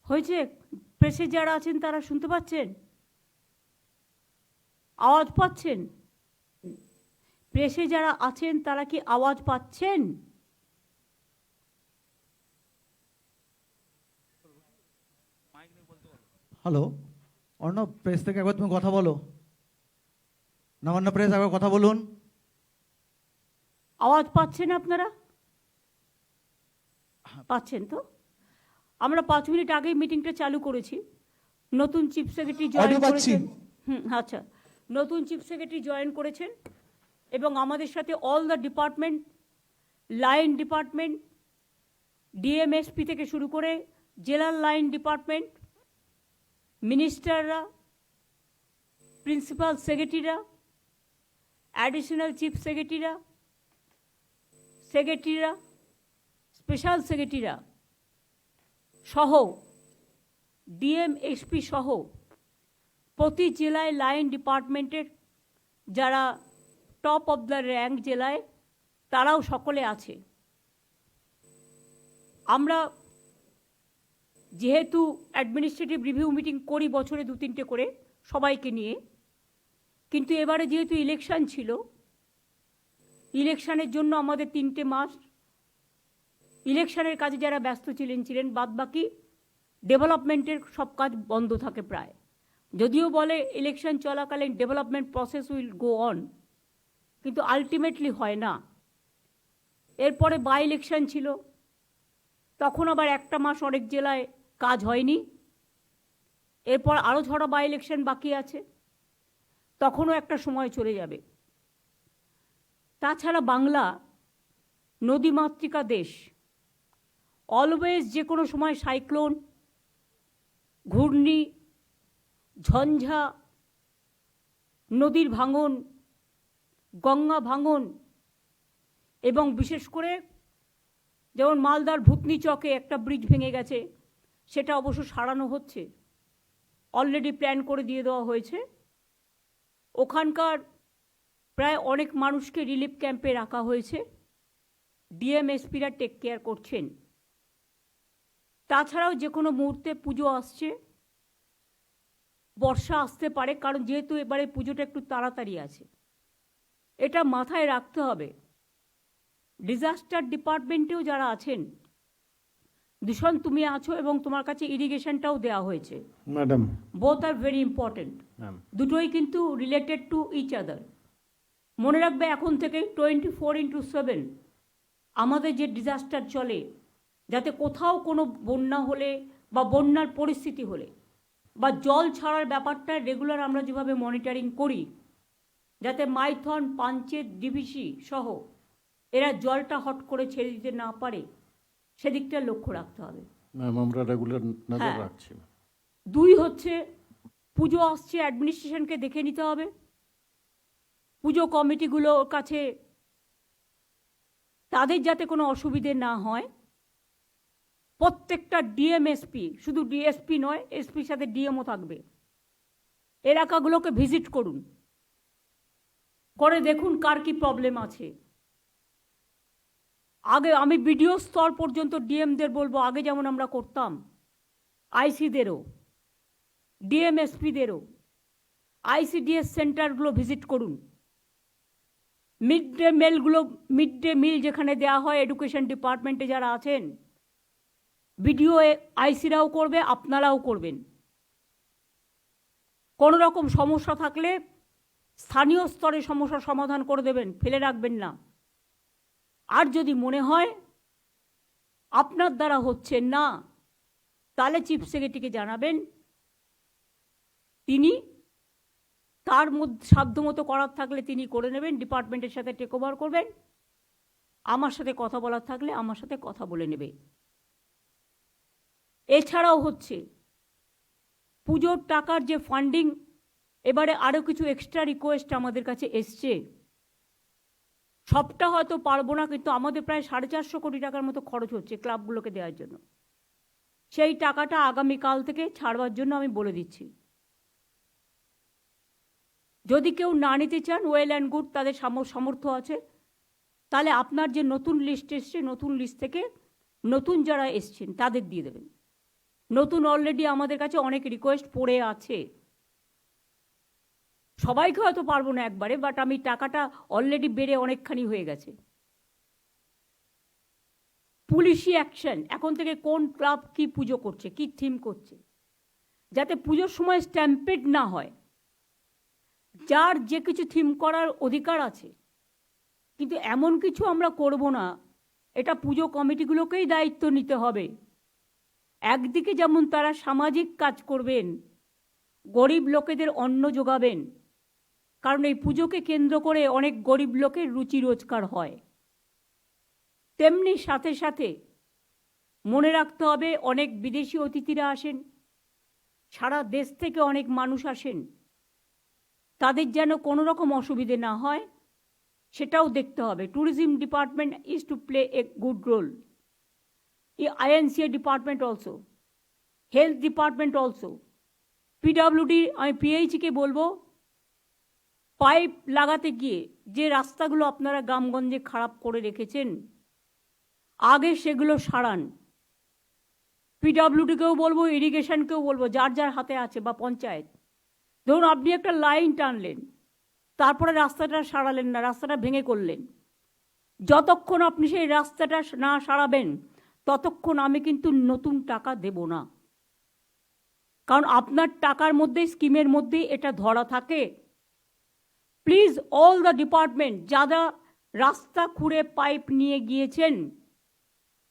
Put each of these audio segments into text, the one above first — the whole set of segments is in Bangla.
হয়েছে? প্রেসে যারা আছেন তারা শুনতে পাচ্ছেন? আওয়াজ পাচ্ছেন? প্রেসে যারা আছেন তারা কি আওয়াজ পাচ্ছেন? হ্যালো অর্ণব, প্রেস থেকে একবার তুমি কথা বলো। নবান্ন প্রেস, একবার কথা বলুন। আওয়াজ পাচ্ছেন আপনারা? পাচ্ছেন তো? আমরা 5 মিনিট আগেই মিটিংটা চালু করেছি। নতুন চিফ সেক্রেটারি জয়েন করেছেন। আচ্ছা, নতুন চিফ সেক্রেটারি জয়েন করেছেন এবং আমাদের সাথে all the department, line department, DM SP থেকে শুরু করে জেলার লাইন ডিপার্টমেন্ট, মিনিস্টাররা, প্রিন্সিপাল সেক্রেটারিরা, অ্যাডিশনাল চিফ সেক্রেটারিরা, স্পেশাল সেক্রেটারিরা সহ ডিএমএসপি সহ প্রতি জেলায় লাইন ডিপার্টমেন্টের যারা টপ অফ দ্য র্যাঙ্ক জেলায় তারাও সকলে আছে। আমরা যেহেতু অ্যাডমিনিস্ট্রেটিভ রিভিউ মিটিং করি বছরে 2-3টে করে সবাইকে নিয়ে, কিন্তু এবারে যেহেতু ইলেকশন ছিল, ইলেকশনের জন্য আমাদের 3টে মাস ইলেকশনের কাজে যারা ব্যস্ত ছিলেন, বাদবাকি ডেভেলপমেন্টের সব কাজ বন্ধ থাকে প্রায়। যদিও বলে ইলেকশন চলাকালীন development process will go on, কিন্তু আলটিমেটলি হয় না। এরপরে বাই ইলেকশন ছিল, তখন আবার একটা মাস অনেক জেলায় কাজ হয়নি। এরপর আরও 6টা বাই ইলেকশন বাকি আছে, তখনও একটা সময় চলে যাবে। তাছাড়া বাংলা নদীমাতৃকা দেশ, অলওয়েজ যে কোনো সময় সাইক্লোন, ঘূর্ণি, ঝঞ্ঝা, নদীর ভাঙন, গঙ্গা ভাঙন, এবং বিশেষ করে যেমন মালদার ভূতনি চকে একটা ব্রিজ ভেঙে গেছে, সেটা অবশ্য সারানো হচ্ছে, অলরেডি প্ল্যান করে দিয়ে দেওয়া হয়েছে। ওখানকার প্রায় অনেক মানুষকে রিলিফ ক্যাম্পে রাখা হয়েছে, ডিএমএসপিরা টেক কেয়ার করছেন। তাছাড়াও যে কোনো মুহূর্তে পুজো আসছে, বর্ষা আসতে পারে, কারণ যেহেতু এবারে পুজোটা একটু তাড়াতাড়ি আছে, এটা মাথায় রাখতে হবে। ডিজাস্টার ডিপার্টমেন্টেও যারা আছেন, দূষণ তুমি আছো এবং তোমার কাছে ইরিগেশনটাও দেওয়া হয়েছে madam, both are very important. দুটোই কিন্তু রিলেটেড টু ইচ আদার। মনে রাখবে এখন থেকে 24x7 আমাদের যে ডিজাস্টার চলে, যাতে কোথাও কোনো বন্যা হলে বা বন্যার পরিস্থিতি হলে বা জল ছাড়ার ব্যাপারটা রেগুলার আমরা যেভাবে মনিটরিং করি, যাতে মাইথন, পাঞ্চেত, ডিভিসি সহ এরা জলটা হট করে ছেড়ে দিতে না পারে, সেদিকটা লক্ষ্য রাখতে হবে। ম্যাম আমরা রেগুলার নজর রাখছি। 2 হচ্ছে পুজো আসছে, অ্যাডমিনিস্ট্রেশনকে দেখে নিতে হবে। পুজো কমিটিগুলোর কাছে তাদের যাতে কোনো অসুবিধে না হয়, প্রত্যেকটা ডিএমএসপি, শুধু ডিএসপি নয়, এসপির সাথে ডিএমও থাকবে, এলাকাগুলোকে ভিজিট করুন, করে দেখুন কার কি প্রবলেম আছে। আগে আমি বিডিও স্তর পর্যন্ত ডিএমদের বলবো, আগে যেমন আমরা করতাম, আইসিদেরও, ডিএমএসপিদেরও আইসিডিএস সেন্টারগুলো ভিজিট করুন। মিড ডে মিল যেখানে দেওয়া হয়, এডুকেশন ডিপার্টমেন্টে যারা আছেন, বিডিও আইসিরাও করবে, আপনারাও করবেন। কোনো রকম সমস্যা থাকলে স্থানীয় স্তরে সমস্যার সমাধান করে দেবেন, ফেলে রাখবেন না। আর যদি মনে হয় আপনার দ্বারা হচ্ছে না, তাহলে চিফ সেক্রেটারিকে জানাবেন, তিনি তার মধ্যে সাধ্যমতো করার থাকলে তিনি করে নেবেন, ডিপার্টমেন্টের সাথে টেক ওভার করবেন। আমার সাথে কথা বলার থাকলে আমার সাথে কথা বলে নেবে। এছাড়াও হচ্ছে পুজোর টাকার যে ফান্ডিং, এবারে আরও কিছু এক্সট্রা রিকোয়েস্ট আমাদের কাছে এসছে। সবটা হয়তো পারবো না, কিন্তু আমাদের প্রায় 450 কোটি টাকার মতো খরচ হচ্ছে ক্লাবগুলোকে দেওয়ার জন্য। সেই টাকাটা আগামীকাল থেকে ছাড়বার জন্য আমি বলে দিচ্ছি। যদি কেউ না নিতে চান, ওয়েল অ্যান্ড গুড, তাদের সামর্থ্য আছে, তাহলে আপনার যে নতুন লিস্ট এসছে, নতুন লিস্ট থেকে নতুন যারা এসছেন তাদের দিয়ে দেবেন। নতুন অলরেডি আমাদের কাছে অনেক রিকোয়েস্ট পড়ে আছে। সবাইকে হয়তো পারবো না একবারে, বাট আমি টাকাটা অলরেডি বেড়ে অনেকখানি হয়ে গেছে। পুলিশি অ্যাকশন, এখন থেকে কোন ক্লাব কি পুজো করছে, কি থিম করছে, যাতে পুজোর সময় স্ট্যাম্পেড না হয়। যার যে কিছু থিম করার অধিকার আছে, কিন্তু এমন কিছু আমরা করব না, এটা পুজো কমিটিগুলোকেই দায়িত্ব নিতে হবে। একদিকে যেমন তারা সামাজিক কাজ করবেন, গরিব লোকেদের অন্ন যোগাবেন, কারণ এই পুজোকে কেন্দ্র করে অনেক গরিব লোকের রুচি রোজগার হয়। তেমনি সাথে সাথে মনে রাখতে হবে অনেক বিদেশি অতিথিরা আসেন, সারা দেশ থেকে অনেক মানুষ আসেন, তাদের যেন কোনো রকম অসুবিধে না হয় সেটাও দেখতে হবে। Tourism department is to play a good role, INCA department also, health department also, PWD। আমি PHকে বলবো, পাইপ লাগাতে গিয়ে যে রাস্তাগুলো আপনারা গ্রামগঞ্জে খারাপ করে রেখেছেন, আগে সেগুলো সারান। PWDকেও বলবো, ইরিগেশনকেও বলবো, যার যার হাতে আছে, বা পঞ্চায়েত। ধরুন আপনি একটা লাইন টানলেন, তারপরে রাস্তাটা সারালেন না, রাস্তাটা ভেঙে করলেন, যতক্ষণ আপনি সেই রাস্তাটা না সারাবেন ততক্ষণ আমি কিন্তু নতুন টাকা দেব না। কারণ আপনার টাকার মধ্যে, স্কিমের মধ্যেই এটা ধরা থাকে। প্লিজ অল দ্য ডিপার্টমেন্ট, যারা রাস্তা খুঁড়ে পাইপ নিয়ে গিয়েছেন,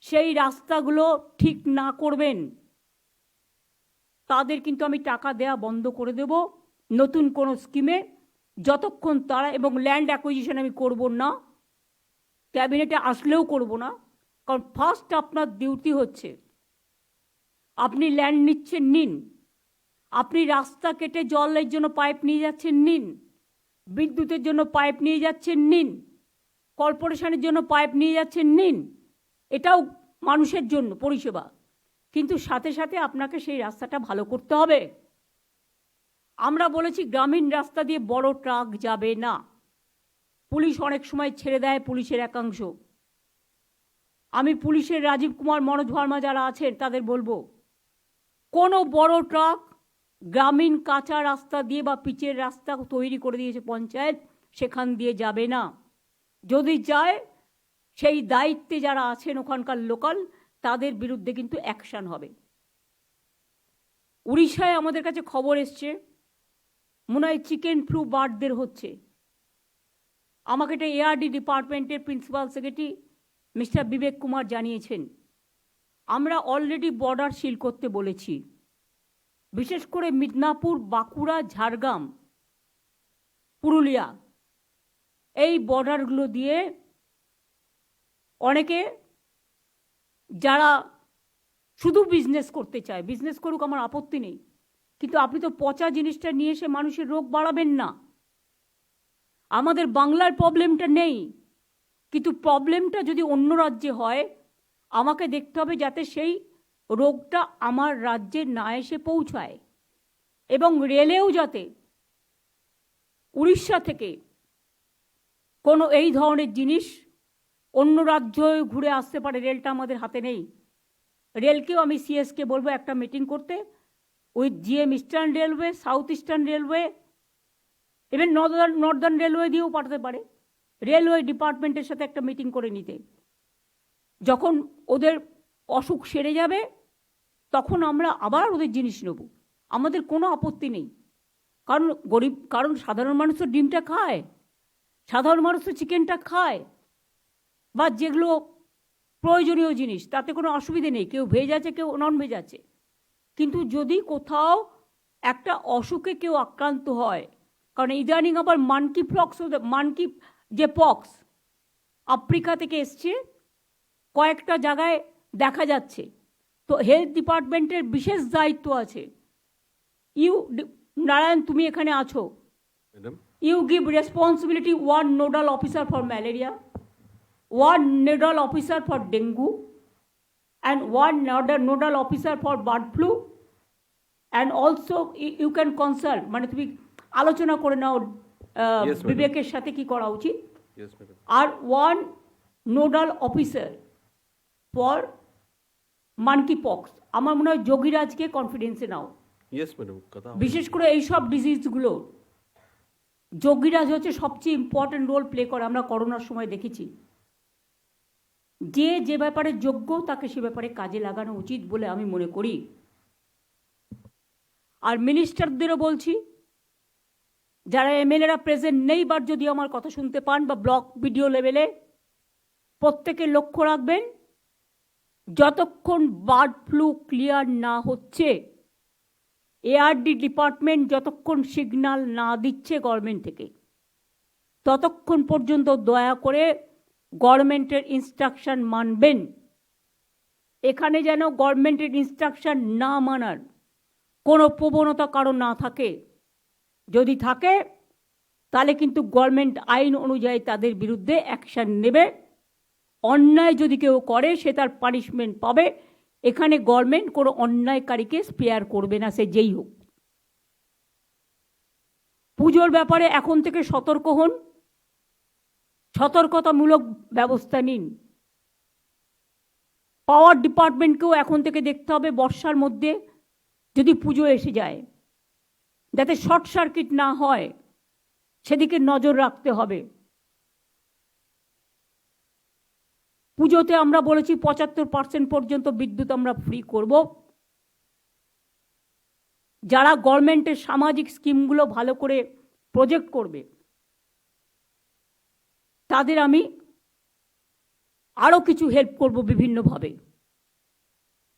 সেই রাস্তাগুলো ঠিক না করবেন, তাদের কিন্তু আমি টাকা দেওয়া বন্ধ করে দেব নতুন কোনো স্কিমে, যতক্ষণ তারা, এবং ল্যান্ড অ্যাকুইজিশন আমি করব না, ক্যাবিনেটে আসলেও করব না। কারণ ফার্স্ট আপনার ডিউটি হচ্ছে, আপনি ল্যান্ড নিচ্ছেন, নিন। আপনি রাস্তা কেটে জলের জন্য পাইপ নিয়ে যাচ্ছেন, নিন। বিদ্যুতের জন্য পাইপ নিয়ে যাচ্ছেন, নিন। কর্পোরেশনের জন্য পাইপ নিয়ে যাচ্ছেন, নিন। এটাও মানুষের জন্য পরিষেবা, কিন্তু সাথে সাথে আপনাকে সেই রাস্তাটা ভালো করতে হবে। আমরা বলেছি গ্রামীণ রাস্তা দিয়ে বড় ট্রাক যাবে না। পুলিশ অনেক সময় ছেড়ে দেয়, পুলিশের একাংশ। আমি পুলিশের রাজীব কুমার, মনোজ ভার্মা যারা আছেন তাদের বলবো, কোনো বড় ট্রাক গ্রামীণ কাঁচা রাস্তা দিয়ে বা পিচের রাস্তা তৈরি করে দিয়েছে পঞ্চায়েত, সেখান দিয়ে যাবে না। যদি যায়, সেই দায়িত্বে যারা আছেন ওখানকার লোকাল, তাদের বিরুদ্ধে কিন্তু অ্যাকশন হবে। উড়িষ্যায় আমাদের কাছে খবর এসছে, মনে হয় চিকেন ফ্লু বার্ডদের হচ্ছে। আমাকে এটা ARD ডিপার্টমেন্টের প্রিন্সিপাল সেক্রেটারি মিস্টার বিবেক কুমার জানিয়েছেন। আমরা অলরেডি বর্ডার সিল করতে বলেছি, বিশেষ করে মিদনাপুর, বাঁকুড়া, ঝাড়গ্রাম, পুরুলিয়া, এই বর্ডারগুলো দিয়ে অনেকে যারা শুধু বিজনেস করতে চায়, বিজনেস করুক, আমার আপত্তি নেই, কিন্তু আপনি তো পচা জিনিসটা নিয়ে এসে মানুষের রোগ বাড়াবেন না। আমাদের বাংলার প্রবলেমটা নেই, কিন্তু প্রবলেমটা যদি অন্য রাজ্যে হয়, আমাকে দেখতে হবে যাতে সেই রোগটা আমার রাজ্যে না এসে পৌঁছায়, এবং রেলেও যাতে উড়িষ্যা থেকে কোনো এই ধরনের জিনিস অন্য রাজ্য ঘুরে আসতে পারে। রেলটা আমাদের হাতে নেই। রেলকেও আমি CS-কে বলবো একটা মিটিং করতে, with GM eastern railway, south eastern railway, even Northern railway দিয়েও পাঠাতে পারে, রেলওয়ে ডিপার্টমেন্টের সাথে একটা মিটিং করে নিতে। যখন ওদের অসুখ সেরে যাবে, তখন আমরা আবার ওদের জিনিস নেব, আমাদের কোনো আপত্তি নেই। কারণ সাধারণ মানুষ তো ডিমটা খায়, সাধারণ মানুষ তো চিকেনটা খায়, বা যেগুলো প্রয়োজনীয় জিনিস, তাতে কোনো অসুবিধে নেই। কেউ ভেজ আছে, কেউ নন ভেজ আছে। কিন্তু যদি কোথাও একটা অসুখে কেউ আক্রান্ত হয়, কারণ ইদানিং আবার মানকি যে পক্স আফ্রিকা থেকে এসছে, কয়েকটা জায়গায় দেখা যাচ্ছে, তো হেলথ ডিপার্টমেন্টের বিশেষ দায়িত্ব আছে। নারায়ণ, তুমি এখানে আছো, you give responsibility, 1 nodal officer for malaria, 1 nodal officer for dengue, and 1 nodal officer for bird flu, and also you can consult, মানে তুমি আলোচনা করে নাও বিবেকের সাথে কি করা উচিত, আর 1 nodal officer for monkey pox, আমার মনে হয় যোগীরাজকে কনফিডেন্সে নাও। ইয়েস ম্যাডাম, কথা বিশেষ করে এইসব ডিজিজগুলো যোগীরাজ হচ্ছে সবচেয়ে ইম্পর্টেন্ট রোল প্লে করে, আমরা করোনার সময় দেখেছি। যে যে ব্যাপারে যোগ্য তাকে সে ব্যাপারে কাজে লাগানো উচিত বলে আমি মনে করি। আর মিনিস্টারদেরও বলছি, যারা এমএলএরা প্রেজেন্ট নেই বাট যদি আমার কথা শুনতে পান বা ব্লক বিডিও লেভেলে, প্রত্যেকে লক্ষ্য রাখবেন, যতক্ষণ বার্ড ফ্লু ক্লিয়ার না হচ্ছে, এআরডি ডিপার্টমেন্ট যতক্ষণ সিগন্যাল না দিচ্ছে গভর্নমেন্ট থেকে, ততক্ষণ পর্যন্ত দয়া করে গভর্নমেন্টের ইনস্ট্রাকশন মানবেন। এখানে যেন গভর্নমেন্টের ইনস্ট্রাকশন না মানার কোনো প্রবণতা কারণ না থাকে। যদি থাকে তাহলে কিন্তু গভর্নমেন্ট আইন অনুযায়ী তাদের বিরুদ্ধে অ্যাকশন নেবে। অন্যায় যদি কেউ করে সে তার পানিশমেন্ট পাবে। এখানে গভর্নমেন্ট কোনো অন্যায়কারীকে স্পেয়ার করবে না, সে যেই হোক। পুজোর ব্যাপারে এখন থেকে সতর্ক হন, সতর্কতামূলক ব্যবস্থা নিন। পাওয়ার ডিপার্টমেন্টকেও এখন থেকে দেখতে হবে বর্ষার মধ্যে যদি পুজো এসে যায় যাতে শর্ট সার্কিট না হয়, সেদিকে নজর রাখতে হবে। পুজোতে আমরা বলেছি 75% পর্যন্ত বিদ্যুৎ আমরা ফ্রি করব। যারা গভর্নমেন্টের সামাজিক স্কিমগুলো ভালো করে প্রজেক্ট করবে তাদের আমি আরও কিছু হেল্প করব বিভিন্নভাবে।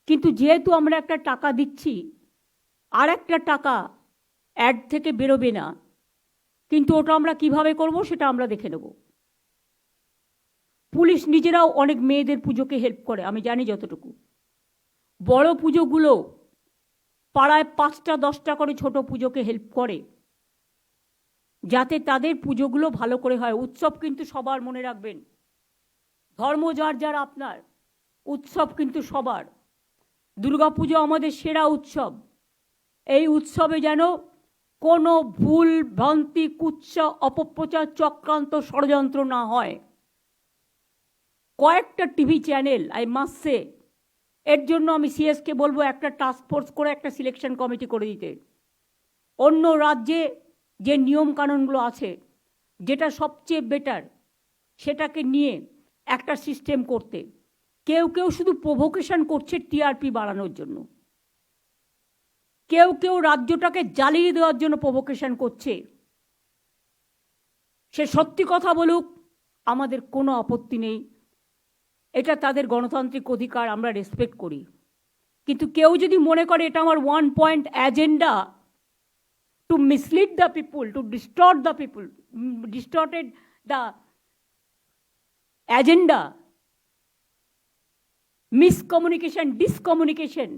কিন্তু যেহেতু আমরা একটা টাকা দিচ্ছি, আর একটা টাকা অ্যাড থেকে বেরোবে না, কিন্তু ওটা আমরা কিভাবে করব সেটা আমরা দেখে নেব। পুলিশ নিজেরাও অনেক মেয়েদের পুজোকে হেল্প করে, আমি জানি যতটুকু। বড় পুজোগুলো পাড়ায় 5টা 10টা করে ছোট পুজোকে হেল্প করে, যাতে তাদের পুজোগুলো ভালো করে হয়। উৎসব কিন্তু সবার, মনে রাখবেন, ধর্ম যার যার আপনার, উৎসব কিন্তু সবার। দুর্গাপুজো আমাদের সেরা উৎসব। এই উৎসবে যেন কোনো ভুল ভ্রান্তি, কুৎসা, অপপ্রচার, চক্রান্ত, ষড়যন্ত্র না হয়। কয়েকটা TV channel, I must say, এর জন্য আমি সিএসকে বলবো একটা টাস্ক ফোর্স করে একটা সিলেকশন কমিটি করে দিতে। অন্য রাজ্যে যে নিয়ম কানুনগুলো আছে, যেটা সবচেয়ে বেটার সেটাকে নিয়ে একটা সিস্টেম করতে। কেউ কেউ শুধু প্রভোকেশন করছে টিআরপি বাড়ানোর জন্য, কেউ কেউ রাজ্যটাকে জ্বালিয়ে দেওয়ার জন্য প্রভোকেশন করছে। সে সত্যি কথা বলুক, আমাদের কোনো আপত্তি নেই, এটা তাদের গণতান্ত্রিক অধিকার, আমরা রেসপেক্ট করি। কিন্তু কেউ যদি মনে করে এটা আমার 1 point agenda to mislead the people, to distort the people, distorted the agenda, miscommunication, discommunication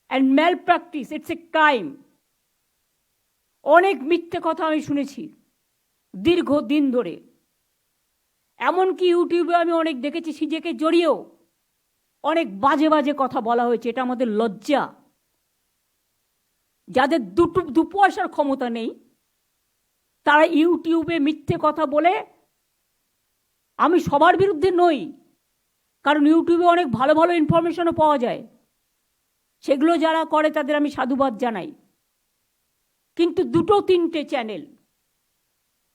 and malpractice, it's a crime. অনেক মিথ্যে কথা আমি শুনেছি দীর্ঘদিন ধরে, এমনকি ইউটিউবে আমি অনেক দেখেছি সিজেকে জড়িয়েও অনেক বাজে বাজে কথা বলা হয়েছে। এটা আমাদের লজ্জা। যাদের দু পয়সার ক্ষমতা নেই তারা ইউটিউবে মিথ্যে কথা বলে, আমি সবার বিরুদ্ধে নই, কারণ ইউটিউবে অনেক ভালো ভালো ইনফরমেশনও পাওয়া যায়, সেগুলো যারা করে তাদের আমি সাধুবাদ জানাই। কিন্তু 2-3টে চ্যানেল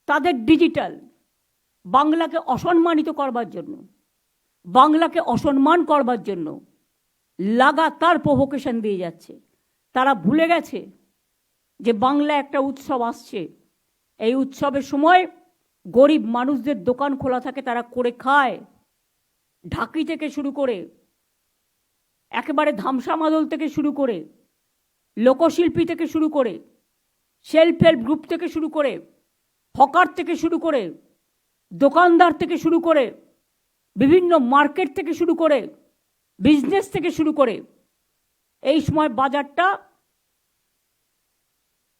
তাদের ডিজিটাল বাংলাকে অসম্মানিত করবার জন্য, বাংলাকে অসম্মান করবার জন্য লাগাতার প্রভোকেশন দিয়ে যাচ্ছে। তারা ভুলে গেছে যে বাংলা একটা উৎসব আসছে। এই উৎসবের সময় গরিব মানুষদের দোকান খোলা থাকে, তারা করে খায়। ঢাকি থেকে শুরু করে একেবারে ধামসা মাদল থেকে শুরু করে, লোকশিল্পী থেকে শুরু করে, সেলফ হেল্প গ্রুপ থেকে শুরু করে, হকার থেকে শুরু করে, দোকানদার থেকে শুরু করে, বিভিন্ন মার্কেট থেকে শুরু করে, বিজনেস থেকে শুরু করে, এই সময় বাজারটা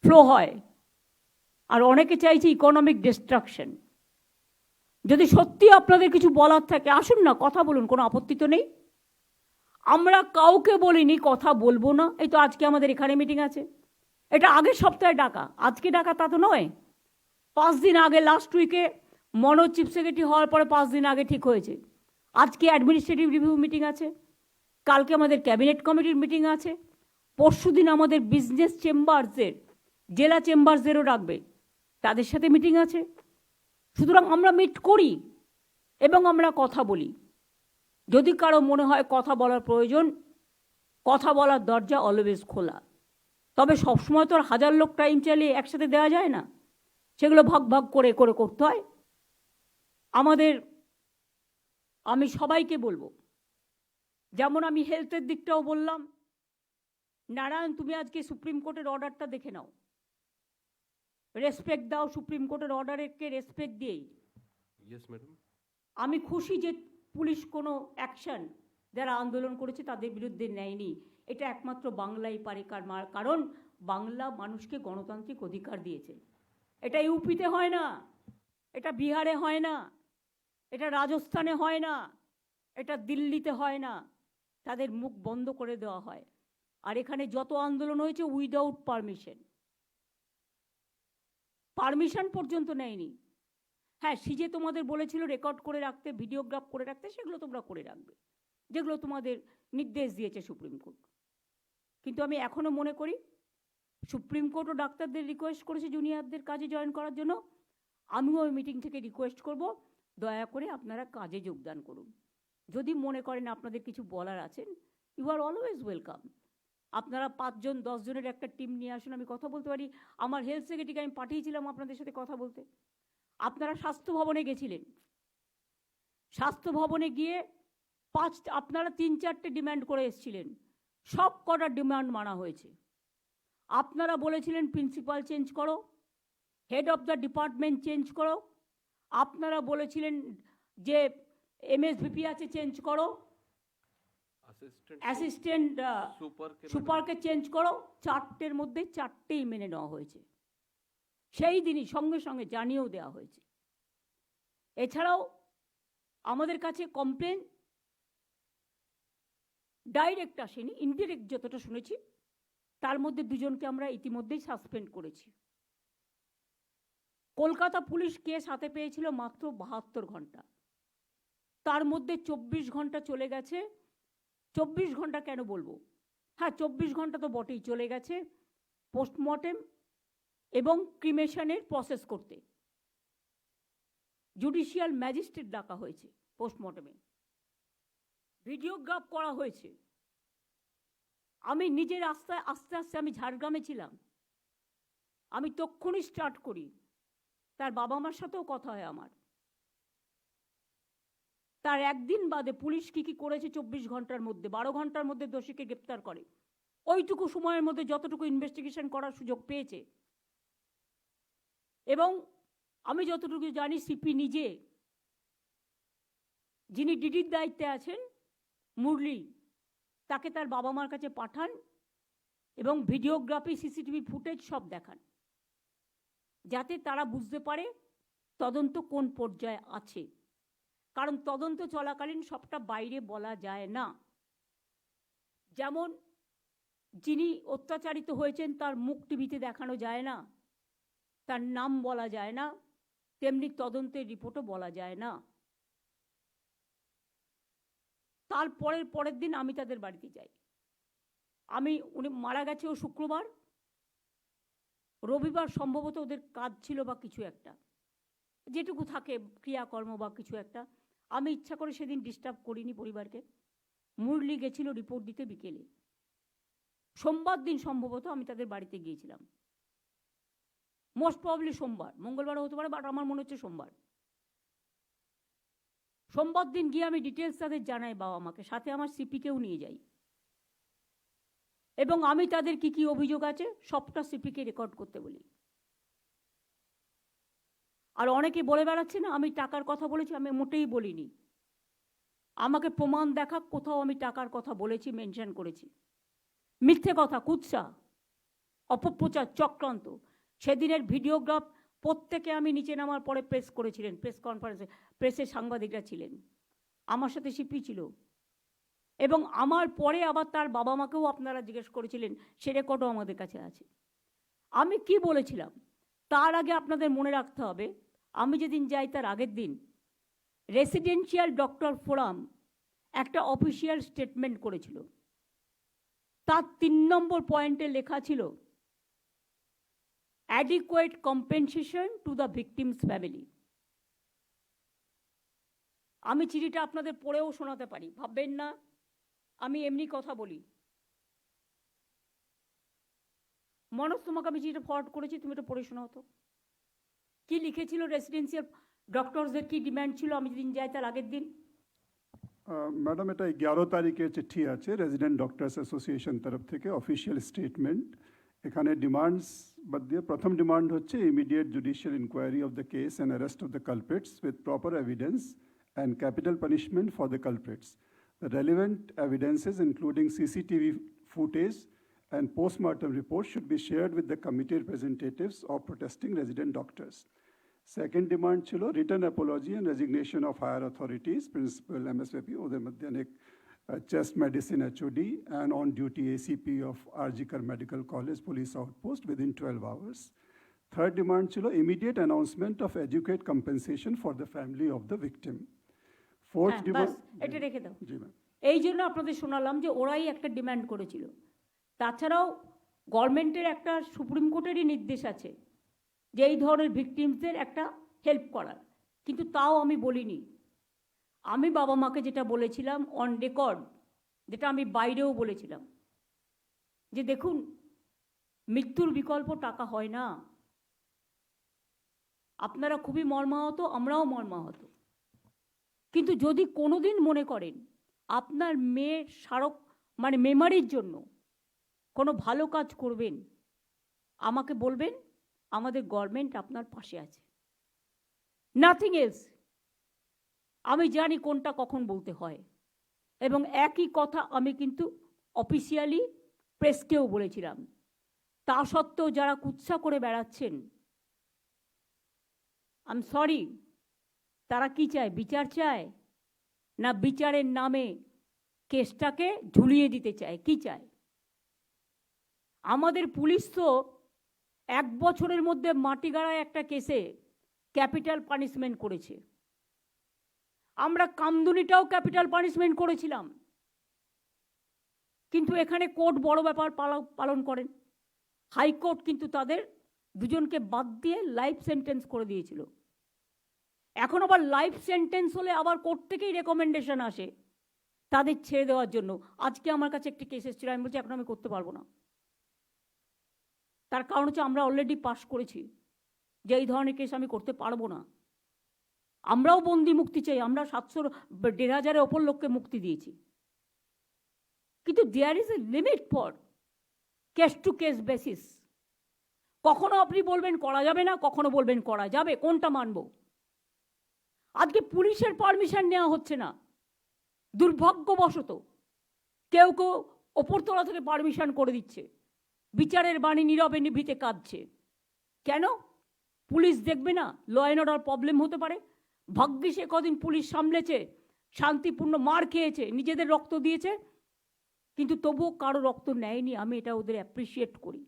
ফ্লো হয়। আর অনেকে চাইছে ইকোনমিক ডিস্ট্রাকশন। যদি সত্যি আপনাদের কিছু বলার থাকে আসুন না, কথা বলুন, কোনো আপত্তি তো নেই। আমরা কাউকে বলিনি কথা বলবো না। এই তো আজকে আমাদের এখানে মিটিং আছে, এটা আগের সপ্তাহে ডাকা, আজকে ডাকা তা তো নয়। 5 দিন আগে, লাস্ট উইকে মনোজ চিফ সেক্রেটারি হওয়ার পরে 5 দিন আগে ঠিক হয়েছে। আজকে অ্যাডমিনিস্ট্রেটিভ রিভিউ মিটিং আছে, কালকে আমাদের ক্যাবিনেট কমিটির মিটিং আছে, পরশুদিন আমাদের বিজনেস চেম্বারসের, জেলা চেম্বারসেরও রাখবে, তাদের সাথে মিটিং আছে। সুতরাং আমরা মিট করি এবং আমরা কথা বলি। যদি কারো মনে হয় কথা বলার প্রয়োজন, কথা বলার দরজা অলওয়েজ খোলা। তবে সবসময় তো আর 1000 লোক টাইম চালিয়ে একসাথে দেওয়া যায় না, সেগুলো ভাগ ভাগ করে করে করতে হয়। আমি সবাইকে বলবো, যেমন আমি হেলথের দিকটাও বললাম, নারায়ণ তুমি আজকে সুপ্রিম কোর্টের অর্ডারটা দেখে নাও, রেসপেক্ট দাও সুপ্রিম কোর্টের অর্ডারকে রেসপেক্ট দিয়েই। Yes madam. আমি খুশি যে পুলিশ কোনো অ্যাকশন যারা আন্দোলন করেছে তাদের বিরুদ্ধে নেয়নি। এটা একমাত্র বাংলাই পারে, কারণ বাংলা মানুষকে গণতান্ত্রিক অধিকার দিয়েছে। এটা ইউপিতে হয় না, এটা বিহারে হয় না, এটা রাজস্থানে হয় না, এটা দিল্লিতে হয় না, তাদের মুখ বন্ধ করে দেওয়া হয়। আর এখানে যত আন্দোলন হয়েছে উইদাউট পারমিশন পর্যন্ত নেয়নি। হ্যাঁ, সিজে তোমাদের বলেছিল রেকর্ড করে রাখতে, ভিডিওগ্রাফ করে রাখতে, সেগুলো তোমরা করে রাখবে, যেগুলো তোমাদের নির্দেশ দিয়েছে সুপ্রিম কোর্ট। কিন্তু আমি এখনো মনে করি সুপ্রিম কোর্টও ডাক্তারদের রিকোয়েস্ট করেছে জুনিয়রদের কাজে জয়েন করার জন্য। আমিও ওই মিটিং থেকে রিকোয়েস্ট করব, দয়া করে আপনারা কাজে যোগদান করুন। যদি মনে করেন আপনাদের কিছু বলার আছেন, ইউ আর অলওয়েজ ওয়েলকাম। আপনারা 5 জন 10 জনের একটা টিম নিয়ে আসুন, আমি কথা বলতে পারি। আমার হেলথ সেক্রেটারিকে আমি পাঠিয়েছিলাম আপনাদের সাথে কথা বলতে। আপনারা স্বাস্থ্য ভবনে গেছিলেন, স্বাস্থ্য ভবনে গিয়ে আপনারা 3-4টে ডিমান্ড করে এসেছিলেন, সব কটা ডিমান্ড মানা হয়েছে। আপনারা বলেছিলেন প্রিন্সিপাল চেঞ্জ করো, head of the department change করো, আপনারা বলেছিলেন যে এমএসভিপি আছে চেঞ্জ করো, অ্যাসিস্ট্যান্ট সুপারকে চেঞ্জ করো। 4টের মধ্যে 4টেই মেনে নেওয়া হয়েছে, সেই দিনই সঙ্গে সঙ্গে জানিয়েও দেওয়া হয়েছে। এছাড়াও আমাদের কাছে কমপ্লেন ডাইরেক্ট আসেনি, ইনডিরেক্ট যতটা শুনেছি, তার মধ্যে 2 জনকে আমরা ইতিমধ্যেই সাসপেন্ড করেছি। কলকাতা পুলিশ কেস হাতে পেয়েছিল মাত্র 72 ঘন্টা, তার মধ্যে 24 ঘন্টা চলে গেছে। 24 ঘন্টা কেন বলবো, হ্যাঁ 24 ঘন্টা তো বটেই চলে গেছে পোস্টমর্টেম এবং ক্রিমেশনের প্রসেস করতে। জুডিশিয়াল ম্যাজিস্ট্রেট ডাকা হয়েছে পোস্টমর্টেমে, ভিডিওগ্রাফ করা হয়েছে। আমি নিজের আস্তে আস্তে আমি ঝাড়গ্রামে ছিলাম, আমি তক্ষুনি স্টার্ট করি। তার বাবা মার সাথেও কথা হয় আমার। তার একদিন বাদে পুলিশ কি করেছে 24 ঘন্টার মধ্যে, 12 ঘন্টার মধ্যে দোষীকে গ্রেপ্তার করে। ওইটুকু সময়ের মধ্যে যতটুকু ইনভেস্টিগেশন করার সুযোগ পেয়েছে। এবং আমি যতটুকু জানি সিপি নিজে, যিনি ডিডির দায়িত্বে আছেন মুরলি, তাকে তার বাবা মার কাছে পাঠান এবং ভিডিওগ্রাফি সিসিটিভি ফুটেজ সব দেখান, যাতে তারা বুঝতে পারে তদন্ত কোন পর্যায়ে আছে। কারণ তদন্ত চলাকালীন সবটা বাইরে বলা যায় না। যেমন যিনি অত্যাচারিত হয়েছেন তার মুখ টিভিতে দেখানো যায় না, তার নাম বলা যায় না, তেমনি তদন্তের রিপোর্টও বলা যায় না। তার পরের দিন আমি তাদের বাড়িতে যাই। উনি মারা গেছে ও শুক্রবার, রবিবার সম্ভবত ওদের কাজ ছিল বা কিছু একটা, যেটুকু থাকে ক্রিয়াকর্ম বা কিছু একটা। আমি ইচ্ছা করে সেদিন ডিস্টার্ব করিনি পরিবারকে। মুরলি গেছিল রিপোর্ট দিতে বিকেলে, সোমবার দিন সম্ভবত আমি তাদের বাড়িতে গিয়েছিলাম, মোস্ট প্রবাবলি সোমবার, মঙ্গলবার হতে পারে, বাট আমার মনে হচ্ছে সোমবার। সোমবার দিন গিয়ে আমি ডিটেলস তাদের জানাই বাবা মাকে, সাথে আমার সিপিকেও নিয়ে যাই এবং আমি তাদের কি অভিযোগ আছে সবটা সিপিকে রেকর্ড করতে বলি। আর অনেকে বলে বেড়াচ্ছে না আমি টাকার কথা বলেছি, আমি মোটেই বলিনি। আমাকে প্রমাণ দেখা কোথাও আমি টাকার কথা বলেছি, মেনশন করেছি। মিথ্যে কথা, কুৎসা, অপপ্রচার, চক্রান্ত। সেদিনের ভিডিওগ্রাফ প্রত্যেকে আমি নিচে নামার পরে প্রেস করেছিলেন, প্রেস কনফারেন্সে প্রেসের সাংবাদিকরা ছিলেন, আমার সাথে সিপি ছিল। এবং আমার পরে আবার তার বাবা মাকেও আপনারা জিজ্ঞেস করেছিলেন, সে রেকর্ডও আমাদের কাছে আছে। আমি কি বলেছিলাম তার আগে আপনাদের মনে রাখতে হবে, আমি যেদিন যাই তার আগের দিন রেসিডেন্সিয়াল ডক্টর ফোরাম একটা অফিসিয়াল স্টেটমেন্ট করেছিল। তার 3 নম্বর পয়েন্টে লেখা ছিল adequate compensation to the victims family. আমি চিঠিটা আপনাদের পড়েও শোনাতে পারি, ভাববেন না আমি এমনি কথা বলি। মনোজ, তোমাকে আমি চিঠিটা ফরওয়ার্ড করেছি, তুমি এটা পড়ে শোনাও তো। কি লিখেছিল রেসিডেন্সিয়াল ডক্টরসদের, কি ডিমান্ড ছিল, আমি যেদিন যাই তার আগের দিন। ম্যাডাম, এটা 11 তারিখের চিঠি আছে রেজিডেন্ট ডক্টরস অ্যাসোসিয়েশন তরফ থেকে, অফিসিয়াল স্টেটমেন্ট। এখানে ডিমান্ডস বাদ দিয়ে প্রথম ডিমান্ড হচ্ছে immediate judicial inquiry of the case and arrest of the culprits with proper evidence and capital punishment for the culprits. The relevant evidences, including CCTV footage and post-mortem reports, should be shared with the committee representatives of protesting resident doctors. Second demand chilo written apology and resignation of higher authorities, principal MSVP Uday Madhyanik, chest medicine HOD and on duty ACP of Arjikar Medical College Police Outpost within 12 hours. Third demand chilo immediate announcement of adequate compensation for the family of the victim. Fourth হ্যাঁ, demand. বাস, এটা রেখে দাও। জি ম্যাম। এই জন্য আপনাদের শোনালাম যে ওরাই একটা ডিমান্ড করেছিল। তাছাড়াও গভর্নমেন্টের একটা সুপ্রিম কোর্টেরই নির্দেশ আছে যে এই ধরনের ভিকটিমসদের একটা হেল্প করার, কিন্তু তাও আমি বলিনি। আমি বাবা মাকে যেটা বলেছিলাম অন রেকর্ড, যেটা আমি বাইরেও বলেছিলাম, যে দেখুন মৃত্যুর বিকল্প টাকা হয় না। আপনারা খুবই মর্মাহত, আমরাও মর্মাহত, কিন্তু যদি কোনোদিন মনে করেন আপনার মেয়ের স্মারক মানে মেমারির জন্য কোনো ভালো কাজ করবেন, আমাকে বলবেন, আমাদের গভর্নমেন্ট আপনার পাশে আছে, নাথিং এলস। আমি জানি কোনটা কখন বলতে হয়, এবং একই কথা আমি কিন্তু অফিসিয়ালি প্রেসকেও বলেছিলাম। তা সত্ত্বেও যারা কুৎসা করে বেড়াচ্ছেন, আই এম সরি, তারা কি চায়? বিচার চায়, না বিচারের নামে কেসটাকে ঝুলিয়ে দিতে চায়? কি চায়? আমাদের পুলিশ তো 1 বছরের মধ্যে মাটিগাড়ায় একটা কেসে ক্যাপিটাল পানিশমেন্ট করেছে। আমরা কামদুনিটাও ক্যাপিটাল পানিশমেন্ট করেছিলাম, কিন্তু এখানে কোর্ট বড় ব্যাপার পালন করেন। হাইকোর্ট কিন্তু তাদের দুজনকে বাদ দিয়ে লাইফ সেন্টেন্স করে দিয়েছিল। এখন আবার লাইফ সেন্টেন্স হলে আবার কোর্ট থেকেই রেকমেন্ডেশন আসে তাদের ছেড়ে দেওয়ার জন্য। আজকে আমার কাছে একটি কেস এসেছিল, আমি বলছি এখন আমি করতে পারবো না। তার কারণ হচ্ছে আমরা অলরেডি পাস করেছি যে এই ধরনের কেস আমি করতে পারবো না। আমরাও বন্দি মুক্তি চাই, আমরা 700-1,500-এর ওপর লোককে মুক্তি দিয়েছি, কিন্তু there is a limit for case to case basis. কখনো আপনি বলবেন করা যাবে না, কখনো বলবেন করা যাবে, কোনটা মানব? আজকে পুলিশের পারমিশন নেওয়া হচ্ছে না, দুর্ভাগ্যবশত কেউ কেউ ওপরতলা থেকে পারমিশন করে দিচ্ছে, বিচারের বাণী নীরবে নিভৃতে কাঁদছে। কেন? পুলিশ দেখবে না ল অ্যান্ড অর্ডার প্রবলেম হতে পারে? ভাগ্যিস কদিন পুলিশ সামলেছে, শান্তিপূর্ণ, মার খেয়েছে, নিজেদের রক্ত দিয়েছে, কিন্তু তবুও কারো রক্ত নেয়নি। আমি এটা ওদের অ্যাপ্রিসিয়েট করি।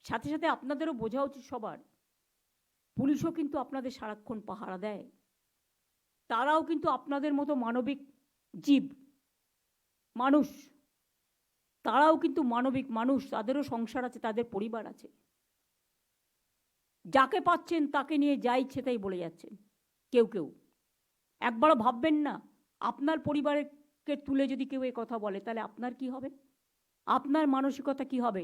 সাথে সাথে আপনাদেরও বোঝা উচিত সবার, পুলিশও কিন্তু আপনাদের সারাক্ষণ পাহারা দেয়। তারাও কিন্তু আপনাদের মতো মানবিক জীব, মানুষ। তারাও কিন্তু মানবিক মানুষ, তাদেরও সংসার আছে, তাদের পরিবার আছে। যাকে পাচ্ছেন তাকে নিয়ে যা ইচ্ছে তাই বলে যাচ্ছেন কেউ কেউ। একবারও ভাববেন না আপনার পরিবারকে তুলে যদি কেউ এই কথা বলে তাহলে আপনার কি হবে, আপনার মানসিকতা কি হবে?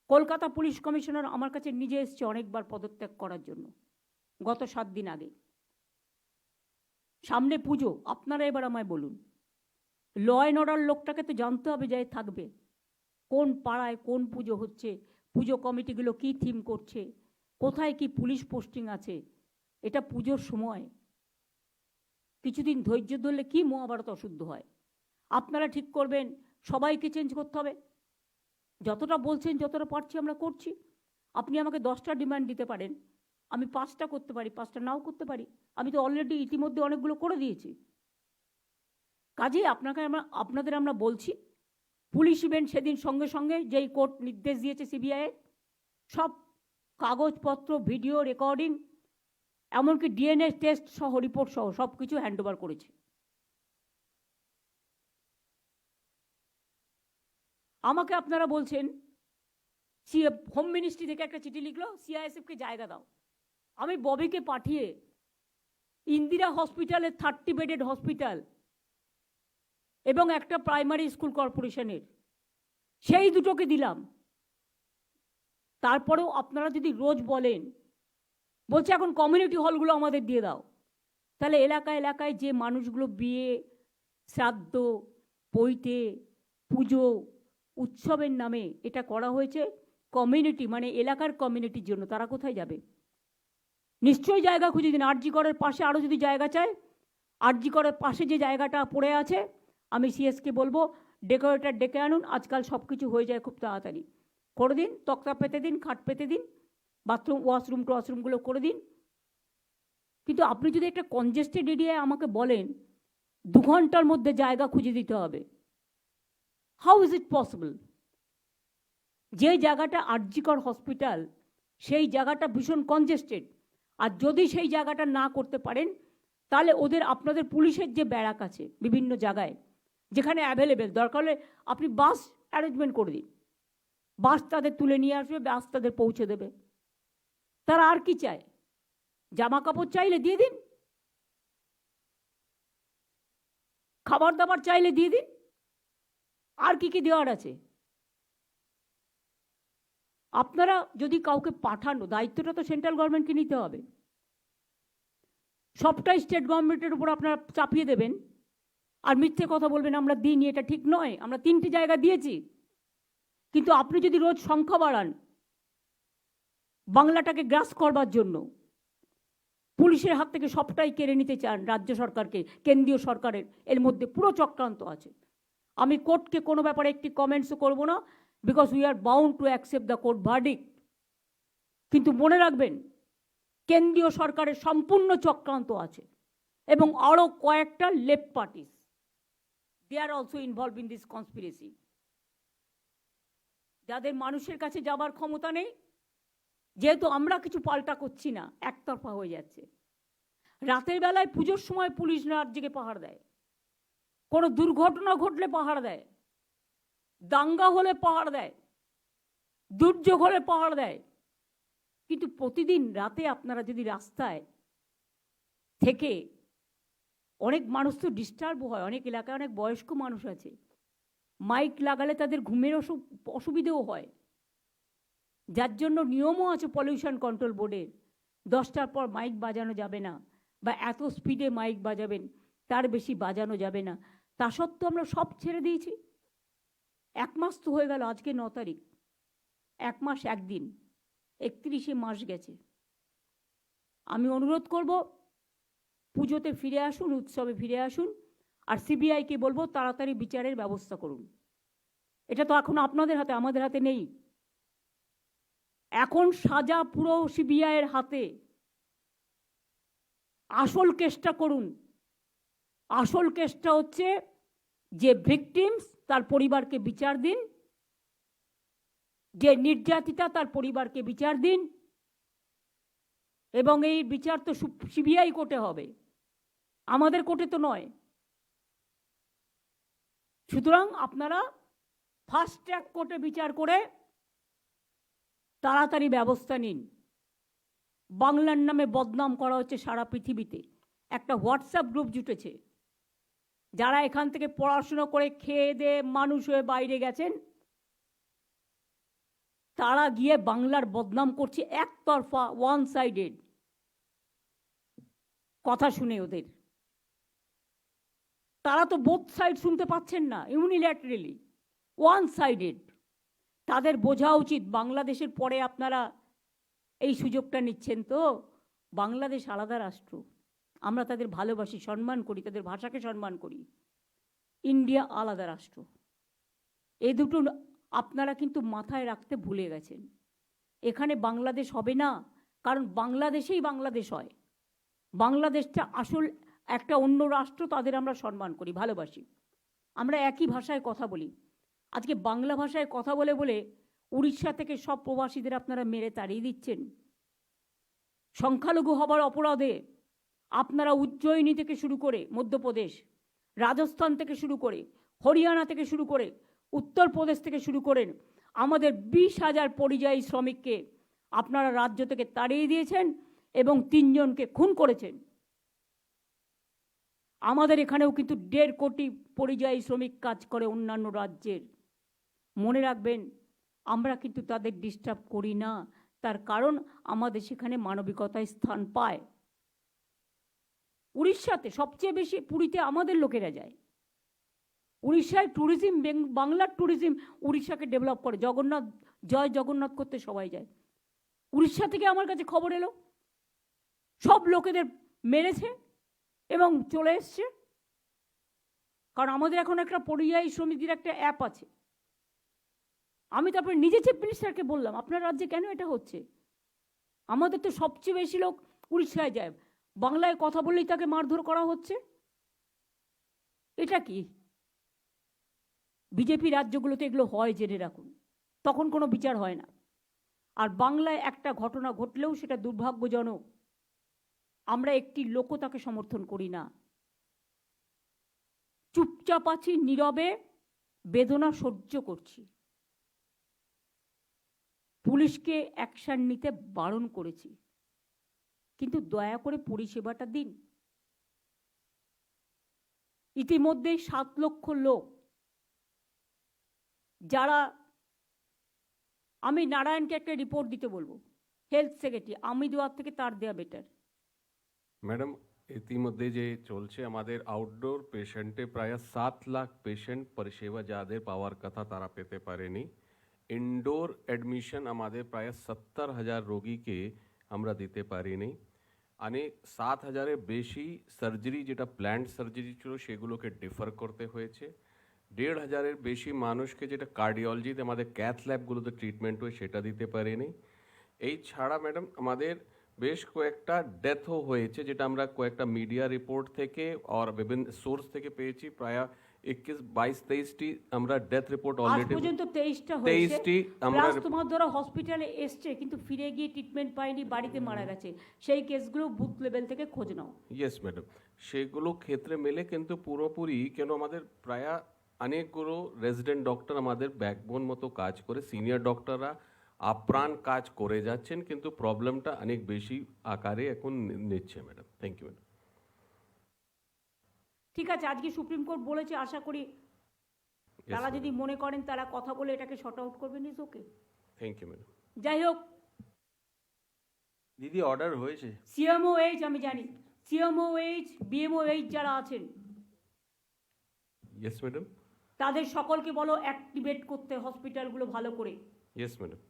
কলকাতা পুলিশ কমিশনার আমার কাছে নিজে এসছে অনেকবার পদত্যাগ করার জন্য, গত 7 দিন আগে। সামনে পুজো, আপনারা এবার আমায় বলুন, ল অ্যান্ড অর্ডার লোকটাকে তো জানতে হবে যে থাকবে কোন পাড়ায় কোন পুজো হচ্ছে, পুজো কমিটিগুলো কি থিম করছে, কোথায় কি পুলিশ পোস্টিং আছে। এটা পুজোর সময়, কিছুদিন ধৈর্য ধরলে কি মহাভারত অশুদ্ধ হয়। আপনারা ঠিক করবেন সবাইকে চেঞ্জ করতে হবে। যতটা বলছেন, যতটা পারছি আমরা করছি। আপনি আমাকে 10টা ডিমান্ড দিতে পারেন, আমি 5টা করতে পারি, 5টা নাও করতে পারি। আমি তো অলরেডি ইতিমধ্যে অনেকগুলো করে দিয়েছি। কাজেই আপনাদের আমরা বলছি, পুলিশ ইভেন্ট সেদিন সঙ্গে সঙ্গে যেই কোর্ট নির্দেশ দিয়েছে সিবিআই, সব কাগজপত্র, ভিডিও রেকর্ডিং, এমনকি ডিএনএ টেস্ট সহ রিপোর্ট সহ সব কিছু হ্যান্ডওভার করেছে। আমাকে আপনারা বলছেন হোম মিনিস্ট্রি থেকে একটা চিঠি লিখলো সিআইএসএফকে জায়গা দাও। আমি ববিকে পাঠিয়ে ইন্দিরা হসপিটালের 30 বেডেড হসপিটাল এবং একটা প্রাইমারি স্কুল কর্পোরেশনের সেই দুটোকে দিলাম। তারপরেও আপনারা যদি রোজ বলেন, বলছে এখন কমিউনিটি হলগুলো আমাদের দিয়ে দাও, তাহলে এলাকায় এলাকায় যে মানুষগুলো বিয়ে, শ্রাদ্ধ, পৈতে, পুজো, উৎসবের নামে এটা করা হয়েছে কমিউনিটি মানে এলাকার কমিউনিটির জন্য, তারা কোথায় যাবে? নিশ্চয়ই জায়গা খুঁজে দিন। আরজি করের পাশে আরও যদি জায়গা চায়, আরজি করের পাশে যে জায়গাটা পড়ে আছে, আমি সিএসকে বলবো ডেকোরেটর ডেকে আনুন, আজকাল সব কিছু হয়ে যায় খুব তাড়াতাড়ি। করে দিন, তক্তা পেতে দিন, খাট পেতে দিন, বাথরুম ওয়াশরুম টওয়াশরুমগুলো করে দিন। কিন্তু আপনি যদি একটা কনজেস্টেড এরিয়ায় আমাকে বলেন 2 ঘন্টার মধ্যে জায়গা খুঁজে দিতে হবে, হাউ ইজ ইট পসিবল? যে জায়গাটা আরজিকর হসপিটাল, সেই জায়গাটা ভীষণ কনজেস্টেড। আর যদি সেই জায়গাটা না করতে পারেন, তাহলে আপনাদের পুলিশের যে ব্যারাক আছে বিভিন্ন জায়গায় যেখানে অ্যাভেলেবেল, দরকার হলে আপনি বাস অ্যারেঞ্জমেন্ট করে দিন, বাস তাদের তুলে নিয়ে আসবে, বাস তাদের পৌঁছে দেবে। তারা আর কি চায়? জামা কাপড় চাইলে দিয়ে দিন, খাবার দাবার চাইলে দিয়ে দিন, আর কি কি দেওয়ার আছে? আপনারা যদি কাউকে পাঠানো, দায়িত্বটা তো সেন্ট্রাল গভর্নমেন্টকে নিতে হবে। সবটাই স্টেট গভর্নমেন্টের উপর আপনারা চাপিয়ে দেবেন আর মিথ্যে কথা বলবেন আমরা দিইনি, এটা ঠিক নয়। আমরা 3টি জায়গা দিয়েছি। কিন্তু আপনি যদি রোজ সংখ্যা বাড়ান বাংলাটাকে গ্রাস করবার জন্য, পুলিশের হাত থেকে সবটাই কেড়ে নিতে চান রাজ্য সরকারকে, কেন্দ্রীয় সরকারের এর মধ্যে পুরো চক্রান্ত আছে। আমি কোর্টকে কোনো ব্যাপারে একটি কমেন্টসও করব না, because we are bound to accept the court verdict. কিন্তু মনে রাখবেন কেন্দ্রীয় সরকারের সম্পূর্ণ চক্রান্ত আছে এবং আরও কয়েকটা left parties, they are also involve in this conspiracy, যাদের মানুষের কাছে যাবার ক্ষমতা নেই। যেহেতু আমরা কিছু পাল্টা করছি না, একতরফা হয়ে যাচ্ছে। রাতের বেলায় পুজোর সময় পুলিশ রাত জেগে পাহাড় দেয়, কোনো দুর্ঘটনা ঘটলে পাহাড় দেয়, দাঙ্গা হলে পাহাড় দেয়, দুর্যোগ হলে পাহাড় দেয়। কিন্তু প্রতিদিন রাতে আপনারা যদি রাস্তায় থেকে, অনেক মানুষ তো ডিস্টার্ব হয়, অনেক এলাকায় অনেক বয়স্ক মানুষ আছে, মাইক লাগালে তাদের ঘুমের অসুবিধেও হয়, যার জন্য নিয়মও আছে পলিউশন কন্ট্রোল বোর্ডের, 10টার পর মাইক বাজানো যাবে না, বা এত স্পিডে মাইক বাজাবেন তার বেশি বাজানো যাবে না। তা সত্ত্বেও আমরা সব ছেড়ে দিয়েছি। 1 মাস তো হয়ে গেল, আজকে 9 তারিখ, 1 মাস 1 দিন, 31শে মাস গেছে। আমি অনুরোধ করব পুজোতে ফিরে আসুন, উৎসবে ফিরে আসুন, আর সিবিআইকে বলবো তাড়াতাড়ি বিচারের ব্যবস্থা করুন। এটা তো এখন আপনাদের হাতে, আমাদের হাতে নেই। এখন সাজা পুরো সিবিআইয়ের হাতে। আসল কেসটা করুন। আসল কেসটা হচ্ছে যে ভিকটিমস তার পরিবারকে বিচার দিন, যে নির্যাতিতা তার পরিবারকে বিচার দিন, এবং এই বিচার তো সিবিআই কোর্টে হবে, আমাদের কোর্টে তো নয়। সুতরাং আপনারা ফাস্ট ট্র্যাক কোর্টে বিচার করে তাড়াতাড়ি ব্যবস্থা নিন। বাংলার নামে বদনাম করা হচ্ছে সারা পৃথিবীতে। একটা হোয়াটসঅ্যাপ গ্রুপ জুটেছে, যারা এখান থেকে পড়াশুনো করে খেয়ে দিয়ে মানুষ হয়ে বাইরে গেছেন, তারা গিয়ে বাংলার বদনাম করছে একতরফা, ওয়ান সাইডেড কথা শুনে ওদের। তারা তো বোথ সাইড শুনতে পাচ্ছেন না, ইউনিল্যাটারালি, ওয়ান সাইডেড। তাদের বোঝা উচিত বাংলাদেশের পরে আপনারা এই সুযোগটা নিচ্ছেন। তো বাংলাদেশ আলাদা রাষ্ট্র, আমরা তাদের ভালোবাসি, সম্মান করি, তাদের ভাষাকে সম্মান করি। ইন্ডিয়া আলাদা রাষ্ট্র। এই দুটো আপনারা কিন্তু মাথায় রাখতে ভুলে গেছেন। এখানে বাংলাদেশ হবে না, কারণ বাংলাদেশেই বাংলাদেশ হয়। বাংলাদেশটা আসল একটা অন্য রাষ্ট্র, তাদের আমরা সম্মান করি, ভালোবাসি, আমরা একই ভাষায় কথা বলি। আজকে বাংলা ভাষায় কথা বলে বলে উড়িষ্যা থেকে সব প্রবাসীদের আপনারা মেরে তাড়িয়ে দিচ্ছেন। সংখ্যালঘু হবার অপরাধে আপনারা উজ্জয়িনী থেকে শুরু করে মধ্যপ্রদেশ, রাজস্থান থেকে শুরু করে, হরিয়ানা থেকে শুরু করে উত্তরপ্রদেশ থেকে শুরু করেন আমাদের 20,000 পরিযায়ী শ্রমিককে আপনারা রাজ্য থেকে তাড়িয়ে দিয়েছেন এবং 3 জনকে খুন করেছেন। আমাদের এখানেও কিন্তু 1.5 কোটি পরিযায়ী শ্রমিক কাজ করে অন্যান্য রাজ্যের। মনে রাখবেন, আমরা কিন্তু তাদের ডিস্টার্ব করি না, তার কারণ আমাদের সেখানে মানবিকতায় স্থান পায়। উড়িষ্যাতে সবচেয়ে বেশি, পুরীতে আমাদের লোকেরা যায়। উড়িষ্যায় ট্যুরিজম, বাংলার ট্যুরিজম উড়িষ্যাকে ডেভেলপ করে। জগন্নাথ, জয় জগন্নাথ করতে সবাই যায়। উড়িষ্যা থেকে আমার কাছে খবর এলো সব লোকেদের মেরেছে এবং চলে এসছে, কারণ আমাদের এখন একটা পরিযায়ী শ্রমিকদের একটা অ্যাপ আছে। আমি তারপরে নিজে চিফ মিনিস্টারকে বললাম, আপনার রাজ্যে কেন এটা হচ্ছে? আমাদের তো সবচেয়ে বেশি লোক উড়িষ্যায় যায়, বাংলায় কথা বললেই তাকে মারধর করা হচ্ছে। এটা কি? বিজেপি রাজ্যগুলোতে এগুলো হয়, জেনে রাখুন, তখন কোনো বিচার হয় না। আর বাংলায় একটা ঘটনা ঘটলেও সেটা দুর্ভাগ্যজনক, আমরা একটি লোকও তাকে সমর্থন করি না, চুপচাপ আছি, নীরবে বেদনা সহ্য করছি। পুলিশকে অ্যাকশন নিতে বারণ করেছি, কিন্তু দয়া করে পরিষেবাটা দিন। ইতিমধ্যে 7 লক্ষ লোক যারা, আমি নারায়ণকে একটা রিপোর্ট দিতে বলবো, হেলথ সেক্রেটারি, আমি দেওয়ার থেকে তার দেওয়া বেটার। ম্যাডাম, ইতিমধ্যে যে চলছে আমাদের আউটডোর পেশেন্টে প্রায় 7 লাখ পেশেন্ট পরিষেবা যাদের পাওয়ার কথা তারা পেতে পারেনি। ইনডোর অ্যাডমিশন আমাদের প্রায় 70,000 রোগীকে আমরা দিতে পারিনি। অনেক 7,000-এর বেশি সার্জারি, যেটা প্ল্যান্ড সার্জারি ছিল, সেগুলোকে ডিফার করতে হয়েছে। 1,500-এর বেশি মানুষকে, যেটা কার্ডিওলজিতে আমাদের ক্যাথ ল্যাবগুলোতে ট্রিটমেন্ট হয়, সেটা দিতে পারিনি। এই ছাড়া ম্যাডাম আমাদের বেশ কয়েকটা ডেথও হয়েছে, যেটা আমরা কয়েকটা মিডিয়া রিপোর্ট থেকে আর বিভিন্ন সোর্স থেকে পেয়েছি। প্রায় 21, 22, 23টি আমরা ডেথ রিপোর্ট আজ অলরেডি, পর্যন্ত 23টা হয়েছে। 23টি আমরা, প্লাস তোমার ধরো হসপিটালে এসছে কিন্তু ফিরে গিয়ে ট্রিটমেন্ট পায়নি, বাড়িতে মারা গেছে, সেই কেসগুলো বুথ লেভেল থেকে খোঁজ নাও। ইয়েস ম্যাডাম, সেগুলো ক্ষেত্রে মেলে কিন্তু পুরোপুরি, কেন আমাদের প্রায় অনেকগুলো রেজিডেন্ট ডক্টর আমাদের ব্যাকবোন মতো কাজ করে, সিনিয়র ডক্টররা আপ্রাণ কাজ করে যাচ্ছেন, কিন্তু প্রবলেমটা অনেক বেশি আকারে এখন নিচ্ছে ম্যাডাম। Thank you madam. ঠিক আছে, আজকে সুপ্রিম কোর্ট বলেছে, আশা করি তারা যদি মনে করেন তারা কথা বলে এটাকে শর্ট আউট করবেন। Is okay, thank you madam. যাই হোক, দিদি অর্ডার হয়েছে। সিএমওএইচ আমি জানি, সিএমওএইচ, বিএমওএইচ যারা আছেন ইয়েস ম্যাডাম। তাদের সকলকে বলো অ্যাক্টিভেট করতে হসপিটালগুলো ভালো করে, ইয়েস ম্যাডাম।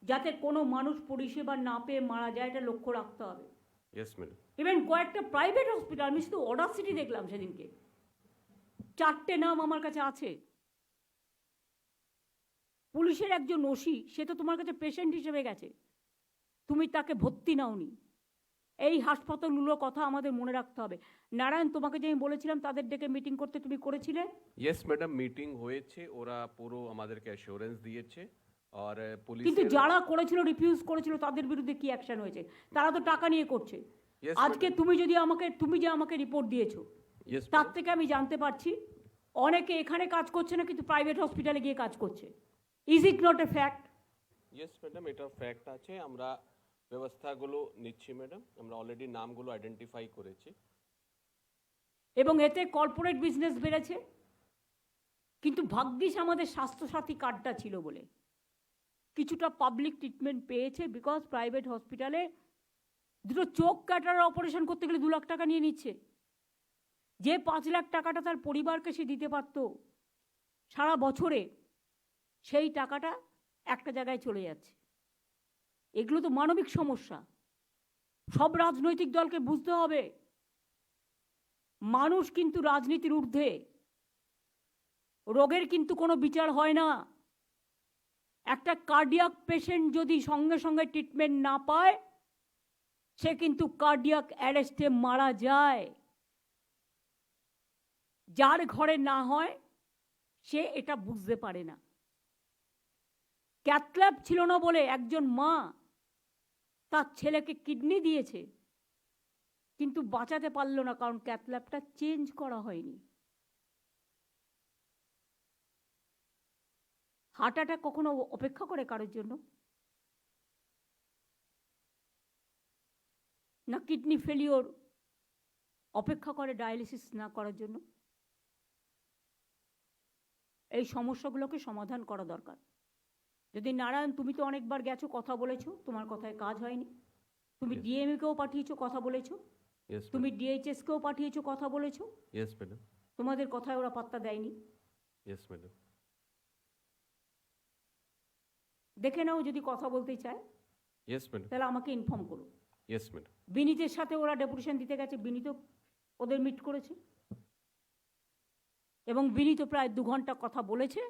যাতে কোনো মানুষ পরিষেবা না পেয়ে মারা যায়, এটা লক্ষ্য রাখতে হবে। Yes madam. ইভেন কয়েকটা প্রাইভেট হসপিটাল, আমি শুধু অর্ডার সিটি দেখলাম সেদিনকে, 4টে নাম আমার কাছে আছে। পুলিশের একজন ওসি, সে তো তোমার কাছে পেশেন্ট হিসেবে গেছে, তুমি তাকে ভর্তি নাওনি। এই হাসপাতালগুলোর কথা আমাদের মনে রাখতে হবে। নারায়ণ, তোমাকে যে আমি বলেছিলাম তাদের ডেকে মিটিং করতে, তুমি করেছিলে? ইয়েস ম্যাডাম, মিটিং হয়েছে, ওরা পুরো আমাদেরকে অ্যাসিওরেন্স দিয়েছে। আর পুলিশ, কিন্তু যারা করেছিল, রিফিউজ করেছিল, তাদের বিরুদ্ধে কি অ্যাকশন হয়েছে? তারা তো টাকা নিয়ে করছে। Yes, আজকে madam. তুমি যে আমাকে রিপোর্ট দিয়েছো, ইয়েস তার থেকে আমি জানতে পারছি অনেকে এখানে কাজ করছে না, কিন্তু প্রাইভেট হসপিটালে গিয়ে কাজ করছে। Is it not a fact? Yes madam, এটা ফ্যাক্ট আছে। আমরা ব্যবস্থাগুলো নিচ্ছি ম্যাডাম, আমরা অলরেডি নামগুলো আইডেন্টিফাই করেছি। এবং এতে কর্পোরেট বিজনেস বেড়েছে। কিন্তু ভাগ্যিস আমাদের স্বাস্থ্যসাথী কার্ডটা ছিল বলে কিছুটা পাবলিক ট্রিটমেন্ট পেয়েছে, বিকজ প্রাইভেট হসপিটালে দুটো চোখ কাটার অপারেশন করতে গেলে 2 লাখ টাকা নিয়ে নিচ্ছে। যে 5 লাখ টাকাটা তার পরিবারকে সে দিতে পারত সারা বছরে, সেই টাকাটা একটা জায়গায় চলে যাচ্ছে। এগুলো তো মানবিক সমস্যা। সব রাজনৈতিক দলকে বুঝতে হবে, মানুষ কিন্তু রাজনীতির ঊর্ধ্বে। রোগের কিন্তু কোনো বিচার হয় না। একটা কার্ডিয়াক পেশেন্ট যদি সঙ্গে সঙ্গে ট্রিটমেন্ট না পায়, সে কিন্তু কার্ডিয়াক অ্যারেস্টে মারা যায়। যার ঘরে না হয় সে এটা বুঝতে পারে না। ক্যাথল্যাব ছিল না বলে একজন মা তার ছেলেকে কিডনি দিয়েছে, কিন্তু বাঁচাতে পারল না, কারণ ক্যাথল্যাবটা চেঞ্জ করা হয়নি। হার্ট অ্যাটাক কখনো অপেক্ষা করে কারোর জন্য? না কিডনি ফেলিওর অপেক্ষা করে ডায়ালিসিস না করার জন্য? এই সমস্যাগুলোকে সমাধান করা দরকার। যদি নারায়ণ, তুমি তো অনেকবার গেছো, কথা বলেছো, তোমার কথায় কাজ হয়নি। তুমি Yes. ডিএমএকেও পাঠিয়েছো, কথা বলেছো। Yes, তুমি ডিএইচএসকেও পাঠিয়েছো, কথা বলেছো। yes, madam. তোমাদের কথায় ওরা পাত্তা দেয়নি। Yes, madam. দেখে নাও, যদি কথা বলতে চায় Yes, madam. তাহলে আমাকে ইনফর্ম করো। Yes, madam. বিনীতের সাথে ওরা ডেপুটেশন দিতে গেছে, বিনীত ওদের মিট করেছে এবং বিনীত প্রায় 2 ঘন্টা কথা বলেছে।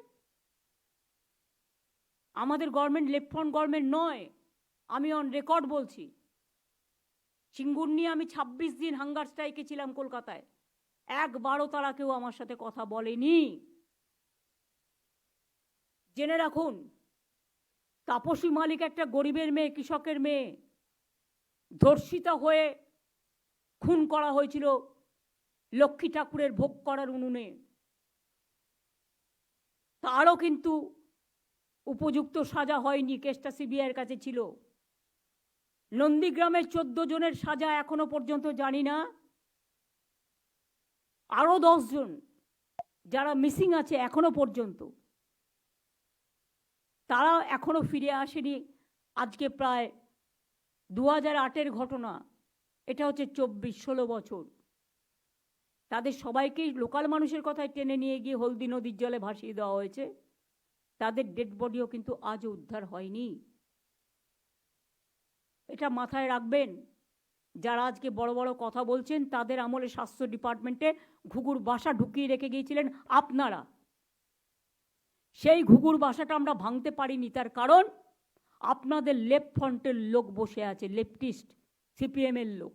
আমাদের গভর্নমেন্ট লেফট ফ্রন্ট গভর্নমেন্ট নয়, আমি অন রেকর্ড বলছি। সিঙ্গুর নিয়ে আমি 26 দিন হাঙ্গার স্ট্রাইকে ছিলাম কলকাতায়, একবারও তারা কেউ আমার সাথে কথা বলেনি। জেনে রাখুন, তাপসী মালিক একটা গরিবের মেয়ে, কৃষকের মেয়ে, ধর্ষিতা হয়ে খুন করা হয়েছিল লক্ষ্মী ঠাকুরের ভোগ করার উনুনে। তারও কিন্তু উপযুক্ত সাজা হয়নি, কেসটা সিবিআইয়ের কাছে ছিল। নন্দীগ্রামের 14 জনের সাজা এখনো পর্যন্ত জানি না। আরো 10 জন যারা মিসিং আছে এখনো পর্যন্ত, তারা এখনো ফিরে আসেনি। আজকে প্রায় 2008-এর ঘটনা, এটা হচ্ছে 24-16 বছর। তাদের সবাইকেই লোকাল মানুষের কথায় টেনে নিয়ে গিয়ে হলদি নদীর জলে ভাসিয়ে দেওয়া হয়েছে। তাদের ডেড বডিও কিন্তু আজও উদ্ধার হয়নি। এটা মাথায় রাখবেন। যারা আজকে বড় বড় কথা বলছেন, তাদের আমলে স্বাস্থ্য ডিপার্টমেন্টে ঘুঘুর বাসা ঢুকিয়ে রেখে গিয়েছিলেন আপনারা। সেই ঘুঘুর বাসাটা আমরা ভাঙতে পারিনি, তার কারণ আপনাদের লেফট ফ্রন্টের লোক বসে আছে, লেফটিস্ট সিপিএমের লোক।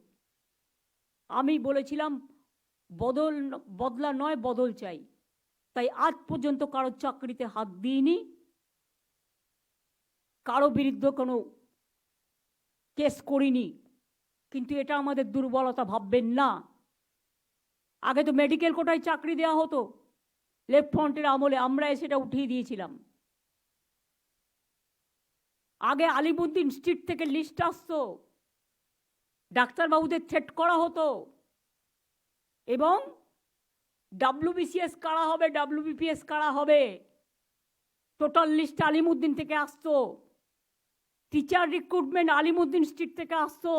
আমি বলেছিলাম বদলা নয়, বদল চাই। তাই আজ পর্যন্ত কারো চাকরিতে হাত দিইনি, কারো বিরুদ্ধে কোনো কেস করিনি। কিন্তু এটা আমাদের দুর্বলতা ভাববেন না। আগে তো মেডিকেল কোটায় চাকরি দেওয়া হতো, লেফট ফ্রন্টের আমলে আমরা সেটা উঠিয়ে দিয়েছিলাম। আগে আলিমুদ্দিন স্ট্রিট থেকে লিস্ট আসতো, ডাক্তারবাবুদের থ্রেট করা হতো এবং WBCS কারা হবে, WBPS কারা হবে, টোটাল লিস্ট আলিমুদ্দিন থেকে আসতো। টিচার রিক্রুটমেন্ট আলিমুদ্দিন স্ট্রিট থেকে আসতো।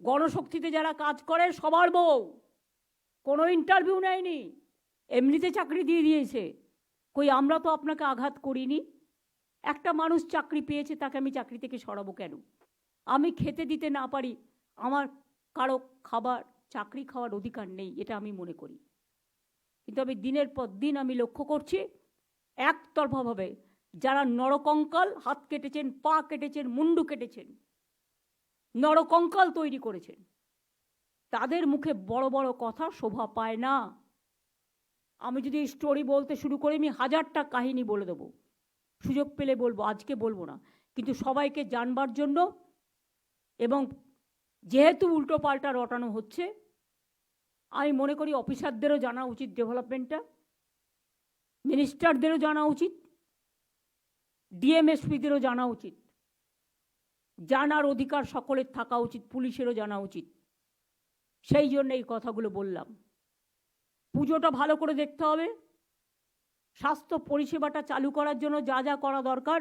গণশক্তিতে যারা কাজ করে সবার বউ, কোনো ইন্টারভিউ নেয়নি, এমনিতে চাকরি দিয়ে দিয়েছে। কই আমরা তো আপনাকে আঘাত করিনি। একটা মানুষ চাকরি পেয়েছে, তাকে আমি চাকরি থেকে সরাবো কেন? আমি খেতে দিতে না পারি, আমার কারো চাকরি খাওয়ার অধিকার নেই, এটা আমি মনে করি। কিন্তু আমি দিনের পর দিন আমি লক্ষ্য করছি, একতরফাভাবে যারা নরকঙ্কাল, হাত কেটেছেন, পা কেটেছেন, মুন্ডু কেটেছেন, নরকঙ্কাল তৈরি করেছেন, তাদের মুখে বড় বড় কথা শোভা পায় না। আমি যদি স্টোরি বলতে শুরু করি, আমি 1000টা কাহিনী বলে দেবো, সুযোগ পেলে বলবো, আজকে বলবো না। কিন্তু সবাইকে জানবার জন্য, এবং যেহেতু উল্টো পাল্টা রটানো হচ্ছে, আমি মনে করি অফিসারদেরও জানা উচিত ডেভেলপমেন্টটা, মিনিস্টারদেরও জানা উচিত, ডিএমএসপিদেরও জানা উচিত। জানার অধিকার সকলের থাকা উচিত, পুলিশেরও জানা উচিত। সেই জন্য এই কথাগুলো বললাম। পুজোটা ভালো করে দেখতে হবে। স্বাস্থ্য পরিষেবাটা চালু করার জন্য যা যা করা দরকার,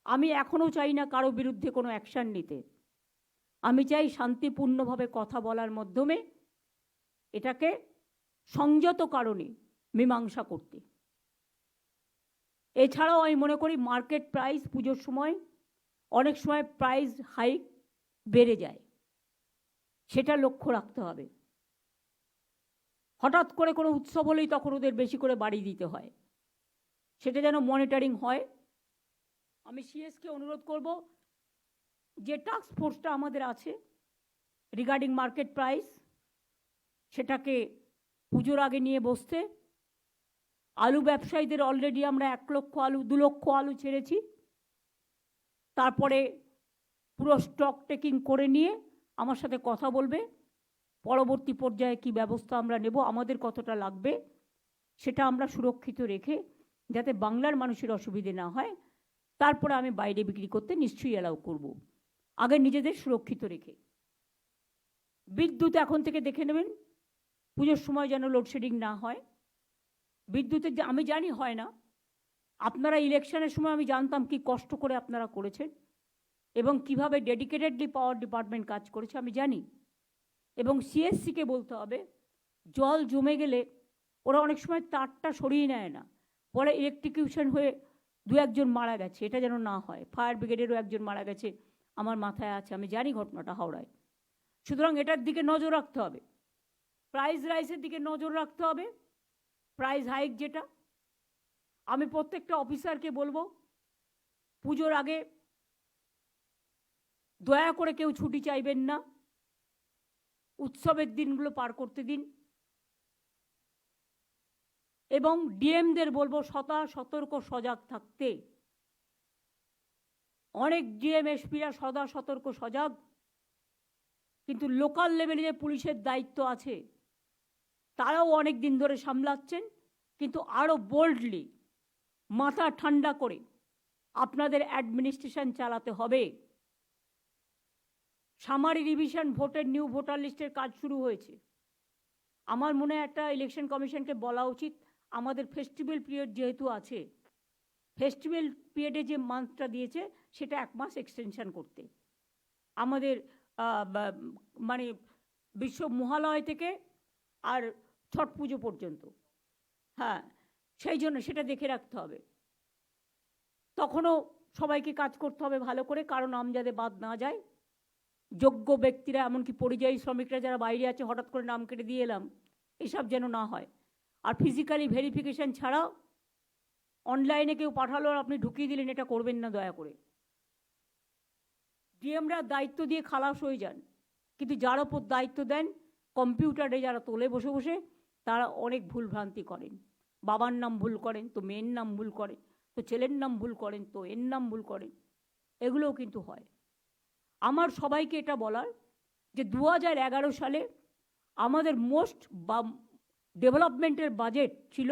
আমি এখনও চাই না কারো বিরুদ্ধে কোনো অ্যাকশন নিতে। আমি চাই শান্তিপূর্ণভাবে কথা বলার মাধ্যমে এটাকে সংযত কারণে মীমাংসা করতে। এছাড়াও আমি মনে করি মার্কেট প্রাইস পুজোর সময় অনেক সময় প্রাইস হাইক বেড়ে যায়, সেটা লক্ষ্য রাখতে হবে। হঠাৎ করে কোনো উৎসব হলেই তখন ওদের বেশি করে বাড়িয়ে দিতে হয়, সেটা যেন মনিটরিং হয়। আমি সিএসকে অনুরোধ করব, যে টাস্ক ফোর্সটা আমাদের আছে রিগার্ডিং মার্কেট প্রাইস, সেটাকে পুজোর আগে নিয়ে বসতে। আলু ব্যবসায়ীদের অলরেডি আমরা 1 লক্ষ আলু, 2 লক্ষ আলু ছেড়েছি। তারপরে পুরো স্টক টেকিং করে নিয়ে আমার সাথে কথা বলবে, পরবর্তী পর্যায়ে কি ব্যবস্থা আমরা নেব, আমাদের কতটা লাগবে সেটা আমরা সুরক্ষিত রেখে যাতে বাংলার মানুষের অসুবিধে না হয়, তারপরে আমি বাইরে বিক্রি করতে নিশ্চয়ই অ্যালাউ করব, আগে নিজেদের সুরক্ষিত রেখে। বিদ্যুৎ এখন থেকে দেখে নেবেন, পুজোর সময় যেন লোডশেডিং না হয়। বিদ্যুতের যে আমি জানি হয় না, আপনারা ইলেকশনের সময় আমি জানতাম কি কষ্ট করে আপনারা করেছেন এবং কিভাবে ডেডিকেটেডলি পাওয়ার ডিপার্টমেন্ট কাজ করেছে আমি জানি। এবং সিএসসিকে বলতে হবে, জল জমে গেলে ওরা অনেক সময় তারটা সরিয়ে নেয় না, পরে ইলেকট্রিকিউশন হয়ে দু একজন মারা গেছে, এটা যেন না হয়। ফায়ার ব্রিগেডেরও একজন মারা গেছে, আমার মাথায় আছে, আমি জানি ঘটনাটা হাওড়ায়। সুতরাং এটার দিকে নজর রাখতে হবে, প্রাইস রাইসের দিকে নজর রাখতে হবে, প্রাইস হাইক যেটা। আমি প্রত্যেকটা অফিসারকে বলবো, পুজোর আগে দয়া করে কেউ ছুটি চাইবেন না, উৎসবের দিনগুলো পার করতে দিন। এবং ডিএমদের বলবো সতর্ক সজাগ থাকতে। অনেক ডিএম এসপিরা সদা সতর্ক সজাগ, কিন্তু লোকাল লেভেলে যে পুলিশের দায়িত্ব আছে তারাও অনেক দিন ধরে সামলাচ্ছেন, কিন্তু আরও বোল্ডলি মাথা ঠান্ডা করে আপনাদের অ্যাডমিনিস্ট্রেশন চালাতে হবে। সামারি রিভিশন ভোটের নিউ ভোটার লিস্টের কাজ শুরু হয়েছে। আমার মনে হয় একটা ইলেকশন কমিশনকে বলা উচিত, আমাদের ফেস্টিভ্যাল পিরিয়ড যেহেতু আছে, ফেস্টিভ্যাল পিরিয়ডে যে মান্থটা দিয়েছে সেটা 1 মাস এক্সটেনশন করতে। আমাদের মানে বিশ্ব মহালয় থেকে আর ছট পুজো পর্যন্ত, হ্যাঁ, সেই জন্য সেটা দেখে রাখতে হবে। তখনও সবাইকে কাজ করতে হবে ভালো করে, কারণ নাম যাতে বাদ না যায়। যোগ্য ব্যক্তিরা, এমনকি পরিযায়ী শ্রমিকরা যারা বাইরে আছে, হঠাৎ করে নাম কেটে দিয়ে এলাম, এসব যেন না হয়। আর ফিজিক্যালি ভেরিফিকেশন ছাড়াও অনলাইনে কেউ পাঠালো আর আপনি ঢুকিয়ে দিলেন, এটা করবেন না দয়া করে। ডিএমরা দায়িত্ব দিয়ে খালাস হয়ে যান, কিন্তু যার ওপর দায়িত্ব দেন, কম্পিউটারে যারা তোলে বসে বসে, তারা অনেক ভুলভ্রান্তি করেন। বাবার নাম ভুল করেন তো মেয়ের নাম ভুল করেন, তো ছেলের নাম ভুল করেন তো এর নাম ভুল করেন, এগুলোও কিন্তু হয়। আমার সবাইকে এটা বলার যে 2011 সালে আমাদের মোস্ট ডেভেলপমেন্টের বাজেট ছিল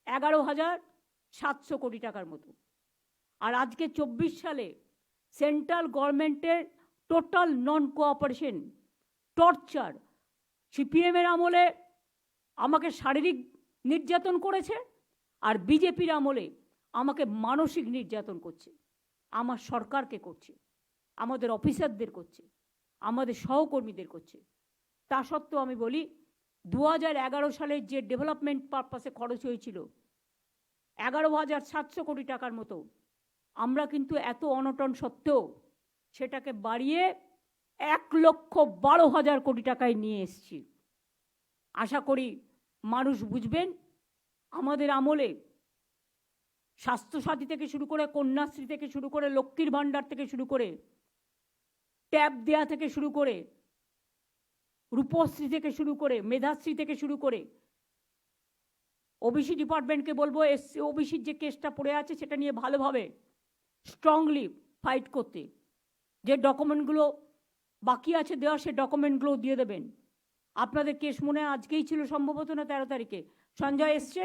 11,700 কোটি টাকার মতো। আর আজকে 24 সালে সেন্ট্রাল গভর্নমেন্টের টোটাল নন কোঅপারেশন, টর্চার, সিপিএমের আমলে আমাকে শারীরিক নির্যাতন করেছে, আর বিজেপির আমলে আমাকে মানসিক নির্যাতন করছে। আমার সরকারকে করছে, আমাদের অফিসারদের করছে, আমাদের সহকর্মীদের করছে। তা সত্ত্বেও আমি বলি, 2011 সালে যে ডেভেলপমেন্ট পারপাসে খরচ হয়েছিল 11,700 কোটি টাকার মতো, আমরা কিন্তু এত অনটন সত্ত্বেও সেটাকে বাড়িয়ে 1,12,000 কোটি টাকায় নিয়ে এসেছি। আশা করি মানুষ বুঝবেন, আমাদের আমলে স্বাস্থ্যসাথী থেকে শুরু করে, কন্যাশ্রী থেকে শুরু করে, লক্ষ্মীর ভাণ্ডার থেকে শুরু করে, ট্যাব দেয়া থেকে শুরু করে, রূপশ্রী থেকে শুরু করে, মেধাশ্রী থেকে শুরু করে, ওবিসি ডিপার্টমেন্টকে বলবো এসসি ওবিসির যে কেসটা পড়ে আছে সেটা নিয়ে ভালোভাবে স্ট্রংলি ফাইট করতে। যে ডকুমেন্টগুলো বাকি আছে দেওয়া, সে ডকুমেন্টগুলো দিয়ে দেবেন। আপনাদের কেস মনে হয় আজকেই ছিল সম্ভবত, না 13 তারিখে সঞ্জয় এসছে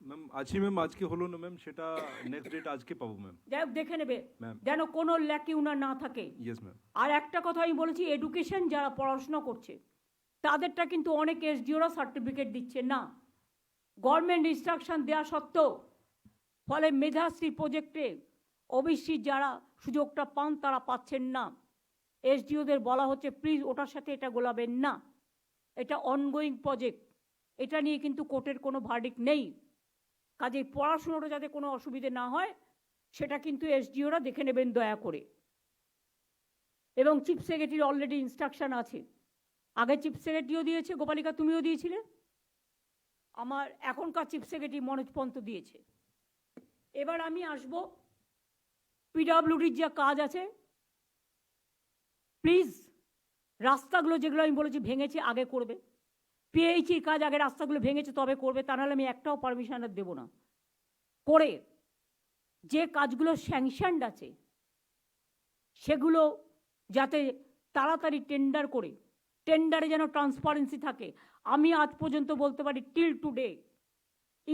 ম্যাম? আছি ম্যাম, আজকে হলো না ম্যাম, সেটা নেক্সট ডেট আজকে পাবো ম্যাম। যাই হোক দেখে নেবে, ম্যাম। যেন কোনো ল্যাকিউনা না থাকে। Yes ma'am. আর একটা কথা আমি বলেছি, এডুকেশন যারা পড়াশোনা করছে তাদেরটা কিন্তু অনেক এসডিওরা সার্টিফিকেট দিচ্ছে না, গভর্নমেন্ট ইনস্ট্রাকশন দেওয়া সত্ত্বেও। ফলে মেধাশ্রী প্রজেক্টে ওবিসি যারা সুযোগটা পান তারা পাচ্ছেন না। এসডিওদের বলা হচ্ছে প্লিজ ওটার সাথে এটা গোলাবেন না, এটা অনগোয়িং প্রজেক্ট, এটা নিয়ে কিন্তু কোর্টের কোনো ভার্ডিক্ট নেই। কাজেই পড়াশুনোটা যাতে কোনো অসুবিধে না হয় সেটা কিন্তু এসডিওরা দেখে নেবেন দয়া করে। এবং চিফ সেক্রেটারির অলরেডি ইনস্ট্রাকশন আছে, আগে চিফ সেক্রেটারিও দিয়েছে, গোপালিকা তুমিও দিয়েছিলে, আমার এখনকার চিফ সেক্রেটারি মনোজ পন্ত দিয়েছে। এবার আমি আসব পিডব্লিউডির যা কাজ আছে, প্লিজ রাস্তাগুলো যেগুলো আমি বলেছি ভেঙেছে আগে করবে। পিএইচির কাজ আগে রাস্তাগুলো ভেঙেছে তবে করবে, তা নাহলে আমি একটাও পারমিশন আর দেবো না। করে যে কাজগুলো স্যাংশনড আছে সেগুলো যাতে তাড়াতাড়ি টেন্ডার করে, টেন্ডারে যেন ট্রান্সপারেন্সি থাকে। আমি আজ পর্যন্ত বলতে পারি till today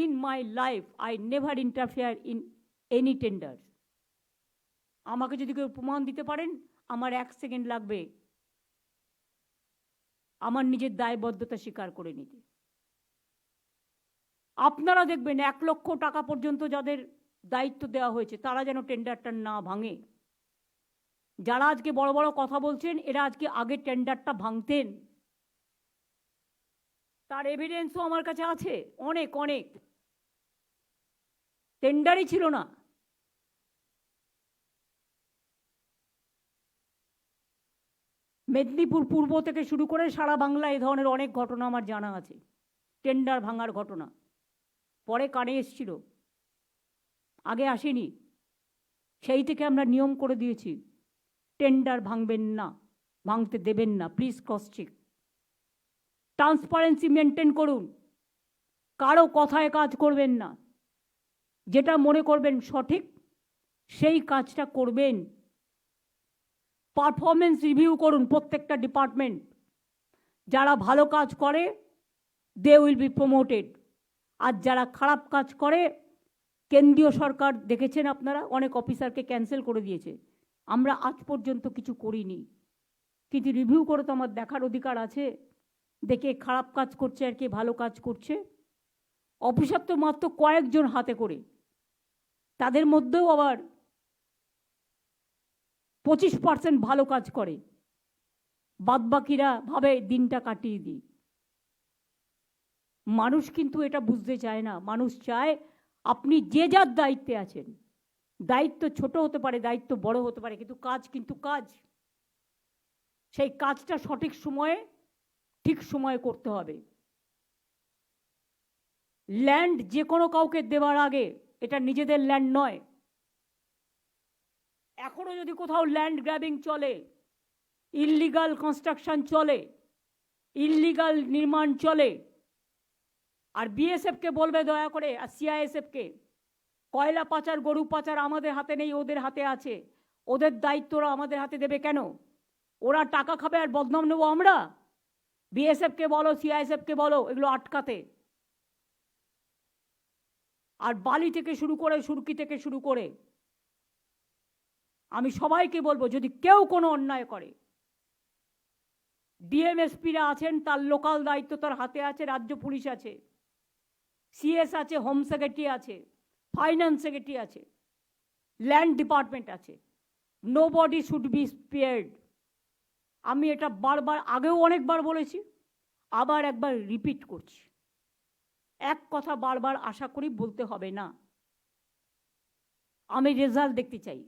in my life I never interfere in any tender. আমাকে যদি কেউ প্রমাণ দিতে পারেন, আমার 1 সেকেন্ড লাগবে আমার নিজের দায়বদ্ধতা স্বীকার করে নিতে। আপনারা দেখবেন 1 লক্ষ টাকা পর্যন্ত যাদের দায়িত্ব দেওয়া হয়েছে তারা যেন টেন্ডারটা না ভাঙে। যারা আজকে বড় বড় কথা বলছেন এরা আজকে আগে টেন্ডারটা ভাঙতেন, তার এভিডেন্সও আমার কাছে আছে। অনেক অনেক টেন্ডারই ছিল না। মেদিনীপুর পূর্ব থেকে শুরু করে সারা বাংলা এই ধরনের অনেক ঘটনা আমার জানা আছে, টেন্ডার ভাঙার ঘটনা। পরে কানে এসছিল, আগে আসেনি। সেই থেকে আমরা নিয়ম করে দিয়েছি, টেন্ডার ভাঙবেন না, ভাঙতে দেবেন না, please cross check. Transparency maintain করুন, কারো কথায় কাজ করবেন না, যেটা মনে করবেন সঠিক সেই কাজটা করবেন। পারফরমেন্স রিভিউ করুন প্রত্যেকটা ডিপার্টমেন্ট, যারা ভালো কাজ করে দে উইল বি প্রমোটেড, আর যারা খারাপ কাজ করে কেন্দ্রীয় সরকার দেখেছেন আপনারা অনেক অফিসারকে ক্যান্সেল করে দিয়েছে। আমরা আজ পর্যন্ত কিছু করিনি, কিন্তু রিভিউ করে তো আমার দেখার অধিকার আছে, দেখে খারাপ কাজ করছে আর কে ভালো কাজ করছে। অফিসার তো মাত্র কয়েকজন হাতে করে, তাদের মধ্যেও আবার 25% ভালো কাজ করে, বাদবাকিরা ভাবে দিনটা কাটিয়ে দিই। মানুষ কিন্তু এটা বুঝতে চায় না। মানুষ চায় আপনি যে যার দায়িত্বে আছেন, দায়িত্ব ছোট হতে পারে, দায়িত্ব বড় হতে পারে, কিন্তু কাজ কিন্তু কাজ। সেই কাজটা সঠিক সময়ে ঠিক সময়ে করতে হবে। ল্যান্ড যে কোনো কাউকে দেওয়ার আগে এটা নিজেদের ল্যান্ড নয়। এখনো যদি কোথাও ল্যান্ড গ্র্যাবিং চলে, ইললিগাল কনস্ট্রাকশন চলে, ইললিগাল নির্মাণ চলে, আর বিএসএফকে বলবে দয়া করে, আর সিআইএসএফকে, কয়লা পাচার গরু পাচার আমাদের হাতে নেই, ওদের হাতে আছে, ওদের দায়িত্ব ওরা আমাদের হাতে দেবে কেন? ওরা টাকা খাবে আর বদনাম নেবো আমরা? বিএসএফকে বলো, সিআইএসএফকে বলো এগুলো আটকাতে। আর বালি থেকে শুরু করে, সুরকি থেকে শুরু করে, আমি সবাইকে বলবো যদি কেউ কোনো অন্যায় করে, ডিএমএসপিরা আছেন, তার লোকাল দায়িত্ব তার হাতে আছে, রাজ্য পুলিশ আছে, সিএস আছে, হোম সেক্রেটারি আছে, ফাইন্যান্স সেক্রেটারি আছে, ল্যান্ড ডিপার্টমেন্ট আছে। Nobody should be spared. আমি এটা বারবার আগেও অনেকবার বলেছি, আবার একবার রিপিট করছি। এক কথা বারবার আশা করি বলতে হবে না, আমি রেজাল্ট দেখতে চাই।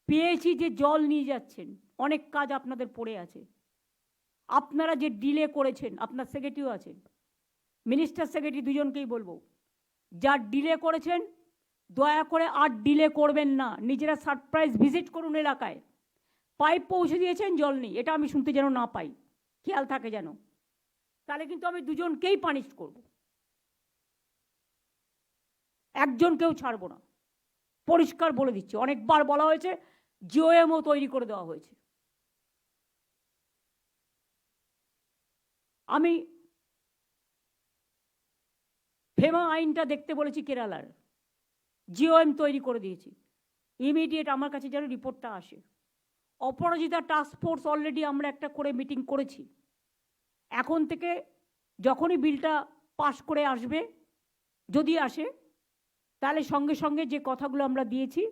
পেয়েছি যে জল নিয়ে যাচ্ছেন, অনেক কাজ আপনাদের পড়ে আছে। আপনারা যে ডিলে করেছেন, আপনার সেক্রেটারিও আছেন, মিনিস্টার সেক্রেটারি দুজনকেই বলবো, যা ডিলে করেছেন দয়া করে আর ডিলে করবেন না। নিজেরা সারপ্রাইজ ভিজিট করুন এলাকায়। পাইপ পৌঁছে দিয়েছেন, জল নেই, এটা আমি শুনতে যেন না পাই, খেয়াল থাকে যেন। তাহলে কিন্তু আমি দুজনকেই পানিশ করব, একজনকেও ছাড়বো না, পরিষ্কার বলে দিচ্ছি। অনেকবার বলা হয়েছে, জিওএমও তৈরি করে দেওয়া হয়েছে। আমি ফেমা আইনটা দেখতে বলেছি কেরালার, জিওএম তৈরি করে দিয়েছি। ইমিডিয়েট আমার কাছে যেন রিপোর্টটা আসে। অপরাজিতা টাস্ক ফোর্স অলরেডি আমরা একটা করে মিটিং করেছি। এখন থেকে যখনই বিলটা পাস করে আসবে, যদি আসে, তাহলে সঙ্গে সঙ্গে যে কথাগুলো আমরা দিয়েছি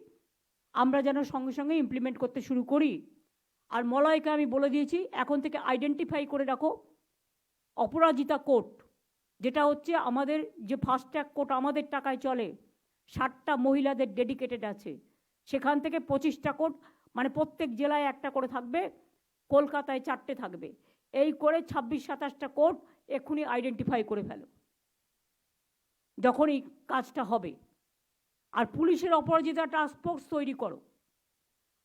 আমরা যেন সঙ্গে সঙ্গে ইমপ্লিমেন্ট করতে শুরু করি। আর মলয়কে আমি বলে দিয়েছি, এখন থেকে আইডেন্টিফাই করে রাখো অপরাজিতা কোর্ট, যেটা হচ্ছে আমাদের যে ফাস্ট ট্র্যাক কোর্ট আমাদের টাকায় চলে, 60টা মহিলাদের ডেডিকেটেড আছে, সেখান থেকে 25টা কোর্ট, মানে প্রত্যেক জেলায় একটা করে থাকবে, কলকাতায় 4টে থাকবে, এই করে 26-27টা কোর্ট এক্ষুনি আইডেন্টিফাই করে ফেলো যখনই কাজটা হবে। আর পুলিশের অপরাজিতা টাস্ক ফোর্স তৈরি করো।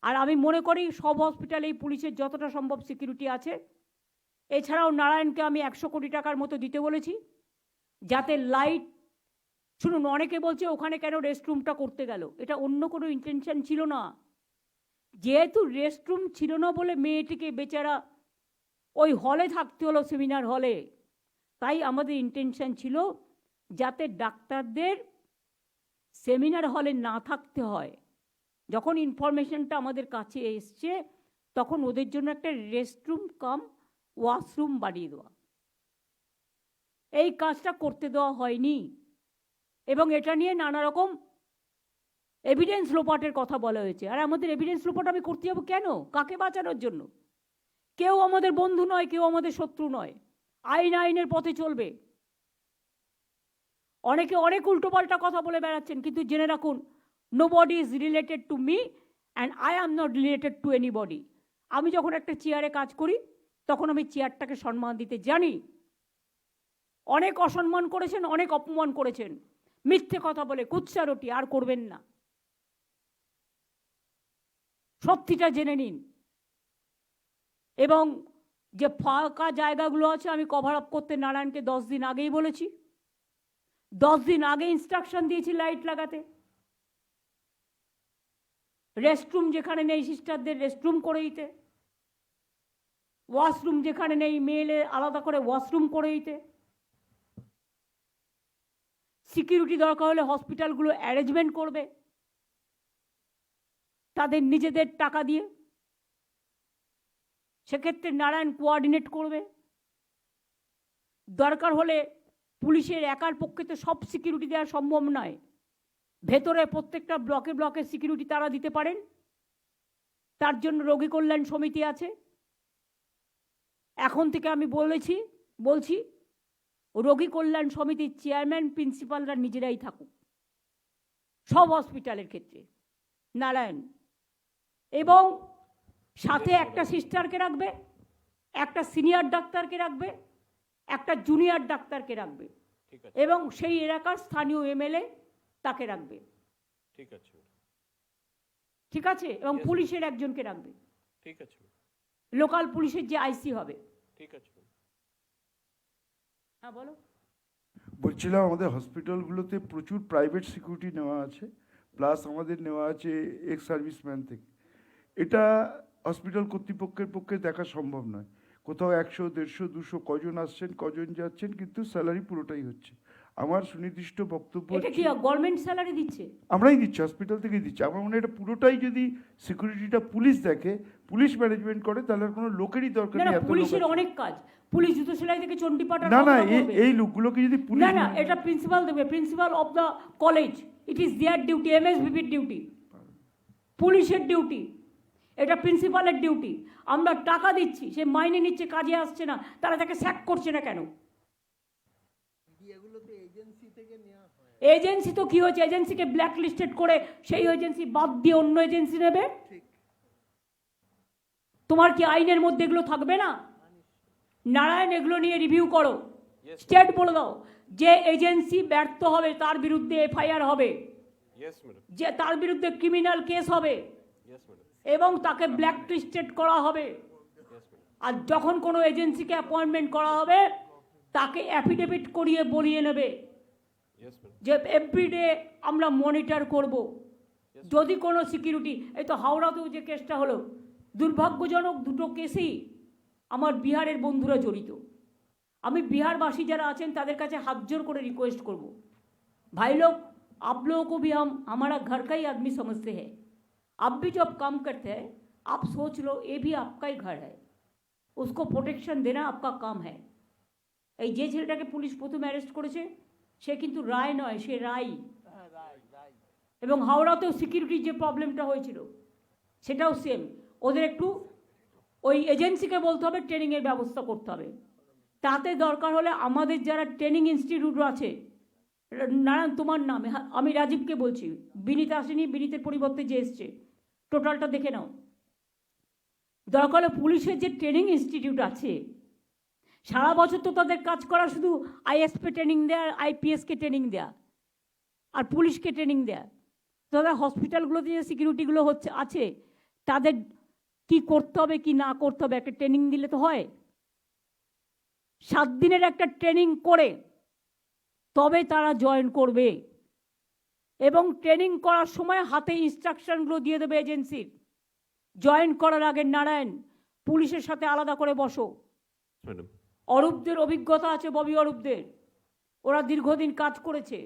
আর আমি মনে করি সব হসপিটালেই পুলিশের যতটা সম্ভব সিকিউরিটি আছে। এছাড়াও নারায়ণকে আমি 100 কোটি টাকার মতো দিতে বলেছি, যাতে লাইট, শুনুন অনেকে বলছে ওখানে কেন রেস্টরুমটা করতে গেল, এটা অন্য কোনো ইন্টেনশন ছিল না। যেহেতু রেস্টরুম ছিল না বলে মেয়েটিকে বেচারা ওই হলে থাকতে হলো, সেমিনার হলে। তাই আমাদের ইন্টেনশন ছিল যাতে ডাক্তারদের সেমিনার হলে না থাকতে হয়। যখন ইনফরমেশনটা আমাদের কাছে এসছে তখন ওদের জন্য একটা রেস্টরুম কাম ওয়াশরুম বানিয়ে দেওয়া। এই কাজটা করতে দেওয়া হয়নি এবং এটা নিয়ে নানা রকম এভিডেন্স লোপাটের কথা বলা হয়েছে। আর আমাদের এভিডেন্স লোপাট আমি করতে যাবো কেন? কাকে বাঁচানোর জন্য? কেউ আমাদের বন্ধু নয়, কেউ আমাদের শত্রু নয়। আইন আইনের পথে চলবে। অনেকে অনেক উল্টোপাল্টা কথা বলে বেড়াচ্ছেন, কিন্তু জেনে রাখুন, nobody is related to me and I am not related to anybody. আমি যখন একটা চেয়ারে কাজ করি তখন আমি চেয়ারটাকে সম্মান দিতে জানি। অনেক অসম্মান করেছেন, অনেক অপমান করেছেন, মিথ্যে কথা বলে কুৎসারটি আর করবেন না। সত্যিটা জেনে নিন। এবং যে ফাঁকা জায়গাগুলো আছে আমি কভার আপ করতে নারায়ণকে 10 দিন আগেই বলেছি। 10 দিন আগে ইনস্ট্রাকশন দিয়েছি লাইট লাগাতে। রেস্টরুম যেখানে নেই সিস্টারদের রেস্টরুম করে দিতে, ওয়াশরুম যেখানে নেই মেয়েলে আলাদা করে ওয়াশরুম করে দিতে, সিকিউরিটি দরকার হলে হসপিটালগুলো অ্যারেঞ্জমেন্ট করবে তাদের নিজেদের টাকা দিয়ে। সেক্ষেত্রে নারায়ণ কোঅর্ডিনেট করবে। দরকার হলে পুলিশের একার পক্ষে তো সব সিকিউরিটি দেওয়া সম্ভব নয়। ভেতরে প্রত্যেকটা ব্লকে ব্লকে সিকিউরিটি তারা দিতে পারেন। তার জন্য রোগী কল্যাণ সমিতি আছে। এখন থেকে আমি বলছি রোগী কল্যাণ সমিতির চেয়ারম্যান প্রিন্সিপালরা নিজেরাই থাকুক সব হসপিটালের ক্ষেত্রে, নারায়ণ। এবং সাথে একটা সিস্টারকে রাখবে, একটা সিনিয়র ডাক্তারকে রাখবে, একটা জুনিয়র ডাক্তারকে রাখবে, এবং সেই এলাকার স্থানীয় এমএলএ তাকে রাখবে। ঠিক আছে, ঠিক আছে? এবং পুলিশের একজনকে রাখবে, ঠিক আছে, লোকাল পুলিশের যে আইসি হবে। ঠিক আছে। হ্যাঁ বলো। বলছিলাম আমাদের হসপিটালগুলোতে প্রচুর প্রাইভেট সিকিউরিটি নেওয়া আছে, প্লাস আমাদের নেওয়া আছে এক্স সার্ভিসম্যান থেকে। এটা হসপিটাল কর্তৃপক্ষের পক্ষে দেখা সম্ভব নয়। কোথাও 100, 150, 200 কজন আসছেন কজন যাচ্ছেন, কিন্তু স্যালারি পুরোটাই হচ্ছে। আমার সুনির্দিষ্ট বক্তব্য এটা কি গভর্নমেন্ট স্যালারি দিচ্ছে? আমরাই দিচ্ছি, হসপিটাল থেকেই দিচ্ছি। আমার মনে হয় এটা পুরোটাই যদি সিকিউরিটিটা পুলিশ দেখে, পুলিশ ম্যানেজমেন্ট করে, তাহলে আর কোনো লোকেরই দরকার না নেই। না, এত লোক পুলিশের আছে। অনেক কাজ। পুলিশ জুতো সেলাই থেকে চণ্ডীপাঠা না না, এই লোকগুলোকে যদি পুলিশ না না, এটা প্রিন্সিপাল দেবে, principal of the college. It is their duty, এমএসভিপির ডিউটি, পুলিশের ডিউটি, এটা প্রিন্সিপালের ডিউটি। আমরা টাকা দিচ্ছি, সে মাইনে নিচ্ছে, কাজে আসছে না, তারা তাকে স্যাক করছে না কেন? এজেন্সি তো কি হয়েছে? এজেন্সিকে ব্ল্যাক লিস্টেড করে সেই এজেন্সি বাদ দিয়ে অন্য এজেন্সি নেবে। তোমার কি আইনের মধ্যে এগুলো থাকবে না? নারায়ণ, এগুলো নিয়ে রিভিউ করো, স্টেট বলে দাও যে এজেন্সি ব্যর্থ হবে তার বিরুদ্ধে এফআইআর হবে, যে তার বিরুদ্ধে ক্রিমিনাল কেস হবে এবং তাকে ব্ল্যাক লিস্টেড করা হবে। আর যখন কোনো এজেন্সিকে অ্যাপয়েন্টমেন্ট করা হবে তাকে অ্যাফিডেভিট করিয়ে বলিয়ে নেবে যে এভরিডে আমরা মনিটর করব। যদি কোনো সিকিউরিটি, এই তো হাওড়াতেও যে কেসটা হলো, দুর্ভাগ্যজনক দুটো কেসেই আমার বিহারের বন্ধুরা জড়িত। আমি বিহারবাসী যারা আছেন তাদের কাছে হাত জোর করে রিকোয়েস্ট করব, भाई लोग आप लोगों को भी हम हमारा घर का ही आदमी समझते हैं। आप भी जब काम करते हैं आप सोच लो ये भी आपका ही घर है, उसको प्रोटेक्शन देना आपका काम है। এই যে ছেলেটাকে পুলিশ প্রথমে অ্যারেস্ট করেছে সে কিন্তু রায় নয়, সে রাই। এবং হাওড়াতেও সিকিউরিটির যে প্রবলেমটা হয়েছিল সেটাও সেম। ওদের একটু ওই এজেন্সিকে বলতে হবে ট্রেনিংয়ের ব্যবস্থা করতে হবে। তাতে দরকার হলে আমাদের যারা ট্রেনিং ইনস্টিটিউট আছে, নারায়ণ তোমার নামে, আমি রাজীবকে বলছি, বিনীত আসেনি, বিনীতের পরিবর্তে যে এসছে, টোটালটা দেখে নাও। দরকার হলে পুলিশের যে ট্রেনিং ইনস্টিটিউট আছে, সারা বছর তো তাদের কাজ করা শুধু আইএসপি ট্রেনিং দেয়া, আইপিএসকে ট্রেনিং দেয়া আর পুলিশকে ট্রেনিং দেয়া। তাদের হসপিটালগুলোতে যে সিকিউরিটিগুলো আছে তাদের কি করতে হবে কি না করতে হবে একটা ট্রেনিং দিলে তো হয়। 7 দিনের একটা ট্রেনিং করে তবে তারা জয়েন করবে এবং ট্রেনিং করার সময় হাতে ইনস্ট্রাকশনগুলো দিয়ে দেবে এজেন্সির। জয়েন করার আগে নারায়ণ পুলিশের সাথে আলাদা করে বসো, ম্যাডাম অরূপদের অভিজ্ঞতা আছে, ববি অরূপদের, ওরা দীর্ঘদিন কাজ করেছে।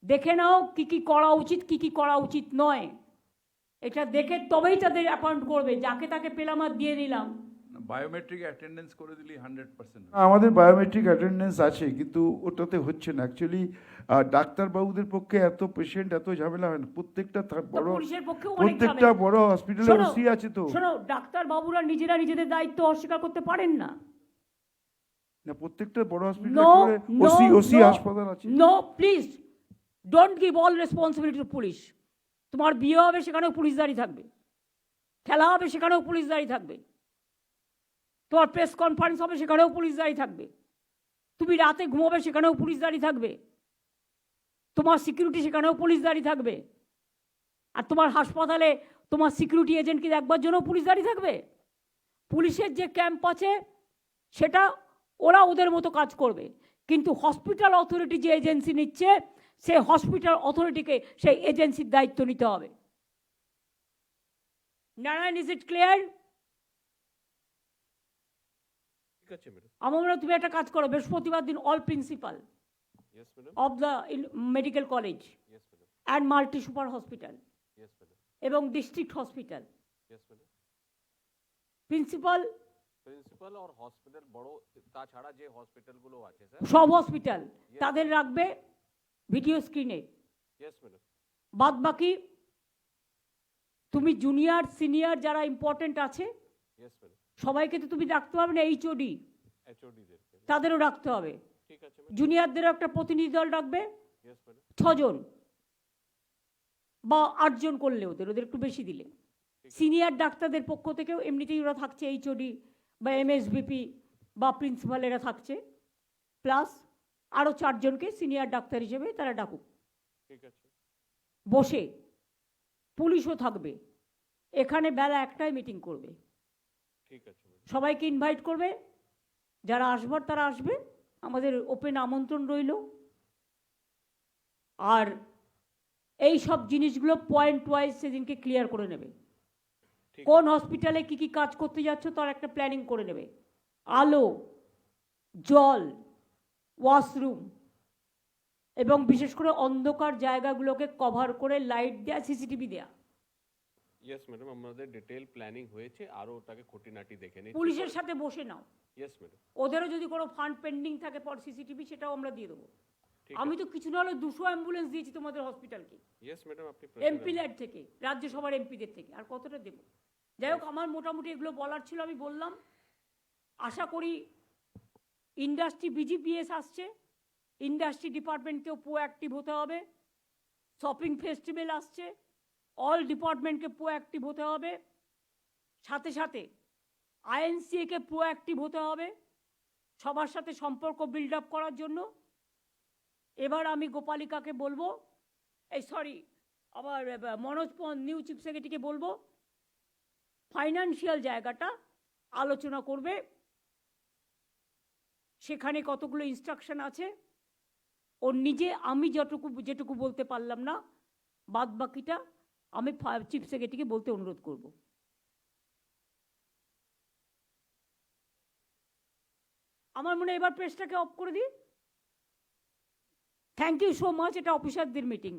দেখে নাও কি কি করা উচিত, কি কি করা উচিত নয়। এটা দেখে তবেই তাদের অ্যাপয়েন্ট করবে। যাকে তাকে পেলাম আর দিয়ে নিলাম। বায়োমেট্রিক অ্যাটেন্ডেন্স করে দিলি 100%। আমাদের বায়োমেট্রিক অ্যাটেন্ডেন্স আছে, কিন্তু ওটাতে হচ্ছে না অ্যাকচুয়ালি। ডাক্তারবাবুদের পক্ষে এত পেশেন্ট, এত ঝামেলা হয় না। প্রত্যেকটা তো বড় পুলিশের পক্ষেও অনেক প্রত্যেকটা ঝামেলা। বড় হসপিটালে শোনো, ওসি আছে তো। শোনো, ডাক্তার বাবুরা নিজেরা নিজেদের দায়িত্ব অস্বীকার করতে পারেন না। না, প্রত্যেকটা বড় No, হসপিটালে no, ওসি no, হাসপাতাল আছে। no, please, don't give all responsibility to police. তোমার বিয়ে হবে সেখানেও পুলিশ দাঁড়িয়ে থাকবে, খেলা হবে সেখানেও পুলিশ দাঁড়িয়ে থাকবে, তোমার প্রেস কনফারেন্স হবে সেখানেও পুলিশ দাঁড়িয়ে থাকবে, তুমি রাতে ঘুমোবে সেখানেও পুলিশ দাঁড়িয়ে থাকবে, তোমার সিকিউরিটি সেখানেও পুলিশ দাঁড়িয়ে থাকবে। আর তোমার হাসপাতালে তোমার সিকিউরিটি এজেন্টকে দেখবার জন্য পুলিশ দাঁড়িয়ে থাকবে। পুলিশের যে ক্যাম্প আছে সেটা ওরা ওদের মতো কাজ করবে, কিন্তু হসপিটাল অথরিটি যে এজেন্সি নিচ্ছে সেই হসপিটাল অথরিটিকে সেই এজেন্সির দায়িত্ব নিতে হবে। Narayan, is it clear? ঠিক আছে ম্যাডাম। আমার মনে হয় তুমি একটা কাজ করো, বৃহস্পতিবার দিন all principal yes madam. Of the medical college yes madam. And multi super hospital yes madam. এবং district hospital yes madam. Principal, principal আর হসপিটাল বড়, তাছাড়া যে হসপিটালগুলো আছে স্যার। সব হসপিটাল তাদের রাখবে ভিডিও স্ক্রিনে। Yes madam. বাদ বাকি তুমি জুনিয়র সিনিয়র যারা ইম্পর্টেন্ট আছে ইয়েস ম্যাডাম। সবাইকে তো তুমি রাখতে পারবে না, এইচওডি এইচওডিদেরকে। তাদেরও রাখতে হবে। ঠিক আছে ম্যাডাম। জুনিয়রদেরও একটা প্রতিনিধি দল রাখবে, ইয়েস ম্যাডাম। 6 জন বা 8 জন করলে ওদের একটু বেশি দিলে। সিনিয়র ডাক্তারদের পক্ষ থেকেও এমনিতেই ওরা থাকছে, এইচওডি বা এমএসবিপি বা প্রিন্সিপাল এরা থাকছে, প্লাস আরও 4 জনকে সিনিয়র ডাক্তার হিসেবে তারা ডাকুক। ঠিক আছে। বসে পুলিশও থাকবে, এখানে বেলা 1টায় মিটিং করবে, ঠিক আছে ম্যাডাম। সবাইকে ইনভাইট করবে, যারা আসবার তারা আসবে, আমাদের ওপেন আমন্ত্রণ রইল। আর এই সব জিনিসগুলো পয়েন্ট ওয়াইজ সেদিনকে ক্লিয়ার করে নেবে। কোন হসপিটালে কি কি কাজ করতে যাচ্ছ তার একটা প্ল্যানিং করে নেবে। আলো, জল, ওয়াশরুম এবং বিশেষ করে অন্ধকার জায়গাগুলোকে কভার করে লাইট দেয়া, সিসিটিভি দেয়া। ইয়েস ম্যাডাম, আমাদের ডিটেল প্ল্যানিং হয়েছে, আরও ওটাকে খুঁটিনাটি দেখে নিচ্ছি। পুলিশের সাথে বসে নাও, ইয়েস ম্যাডাম। ওদেরও যদি কোনো ফান্ড পেন্ডিং থাকে ফর সিসিটিভি সেটাও আমরা দিয়ে দেবো। ঠিক আমি তো কিছু না হলে 200 অ্যাম্বুলেন্স দিয়েছি তোমাদের হসপিটালকে, ইয়েস ম্যাডাম। আপনি এমপি ল্যাড থেকে, রাজ্যসভার এমপিদের থেকে, আর কতটা দেবো? যাই হোক, আমার মোটামুটি এগুলো বলার ছিল, আমি বললাম। আশা করি ইন্ডাস্ট্রি বিজিপিএস আসছে, ইন্ডাস্ট্রি ডিপার্টমেন্টকেও প্রোঅ্যাক্টিভ হতে হবে। শপিং ফেস্টিভ্যাল আসছে, অল ডিপার্টমেন্টকে প্রোঅ্যাক্টিভ হতে হবে। সাথে সাথে আইএনসিএকে প্রোঅ্যাক্টিভ হতে হবে সবার সাথে সম্পর্ক বিল্ড আপ করার জন্য। এবার আমি গোপালিকাকে বলবো, আবার মনোজ পন্থ নিউ চিফ সেক্রেটারিকে বলবো ফাইন্যান্সিয়াল জায়গাটা আলোচনা করবে, সেখানে কতগুলো ইনস্ট্রাকশন আছে ওর নিজে, আমি যেটুকু বলতে পারলাম না, বাদ বাকিটা আমি চিফ সেক্রেটারিকে বলতে অনুরোধ করব। আমার মনে হয় এবার প্রেসটাকে অফ করে দিই। থ্যাংক ইউ সো মাচ, এটা অফিসারদের মিটিং।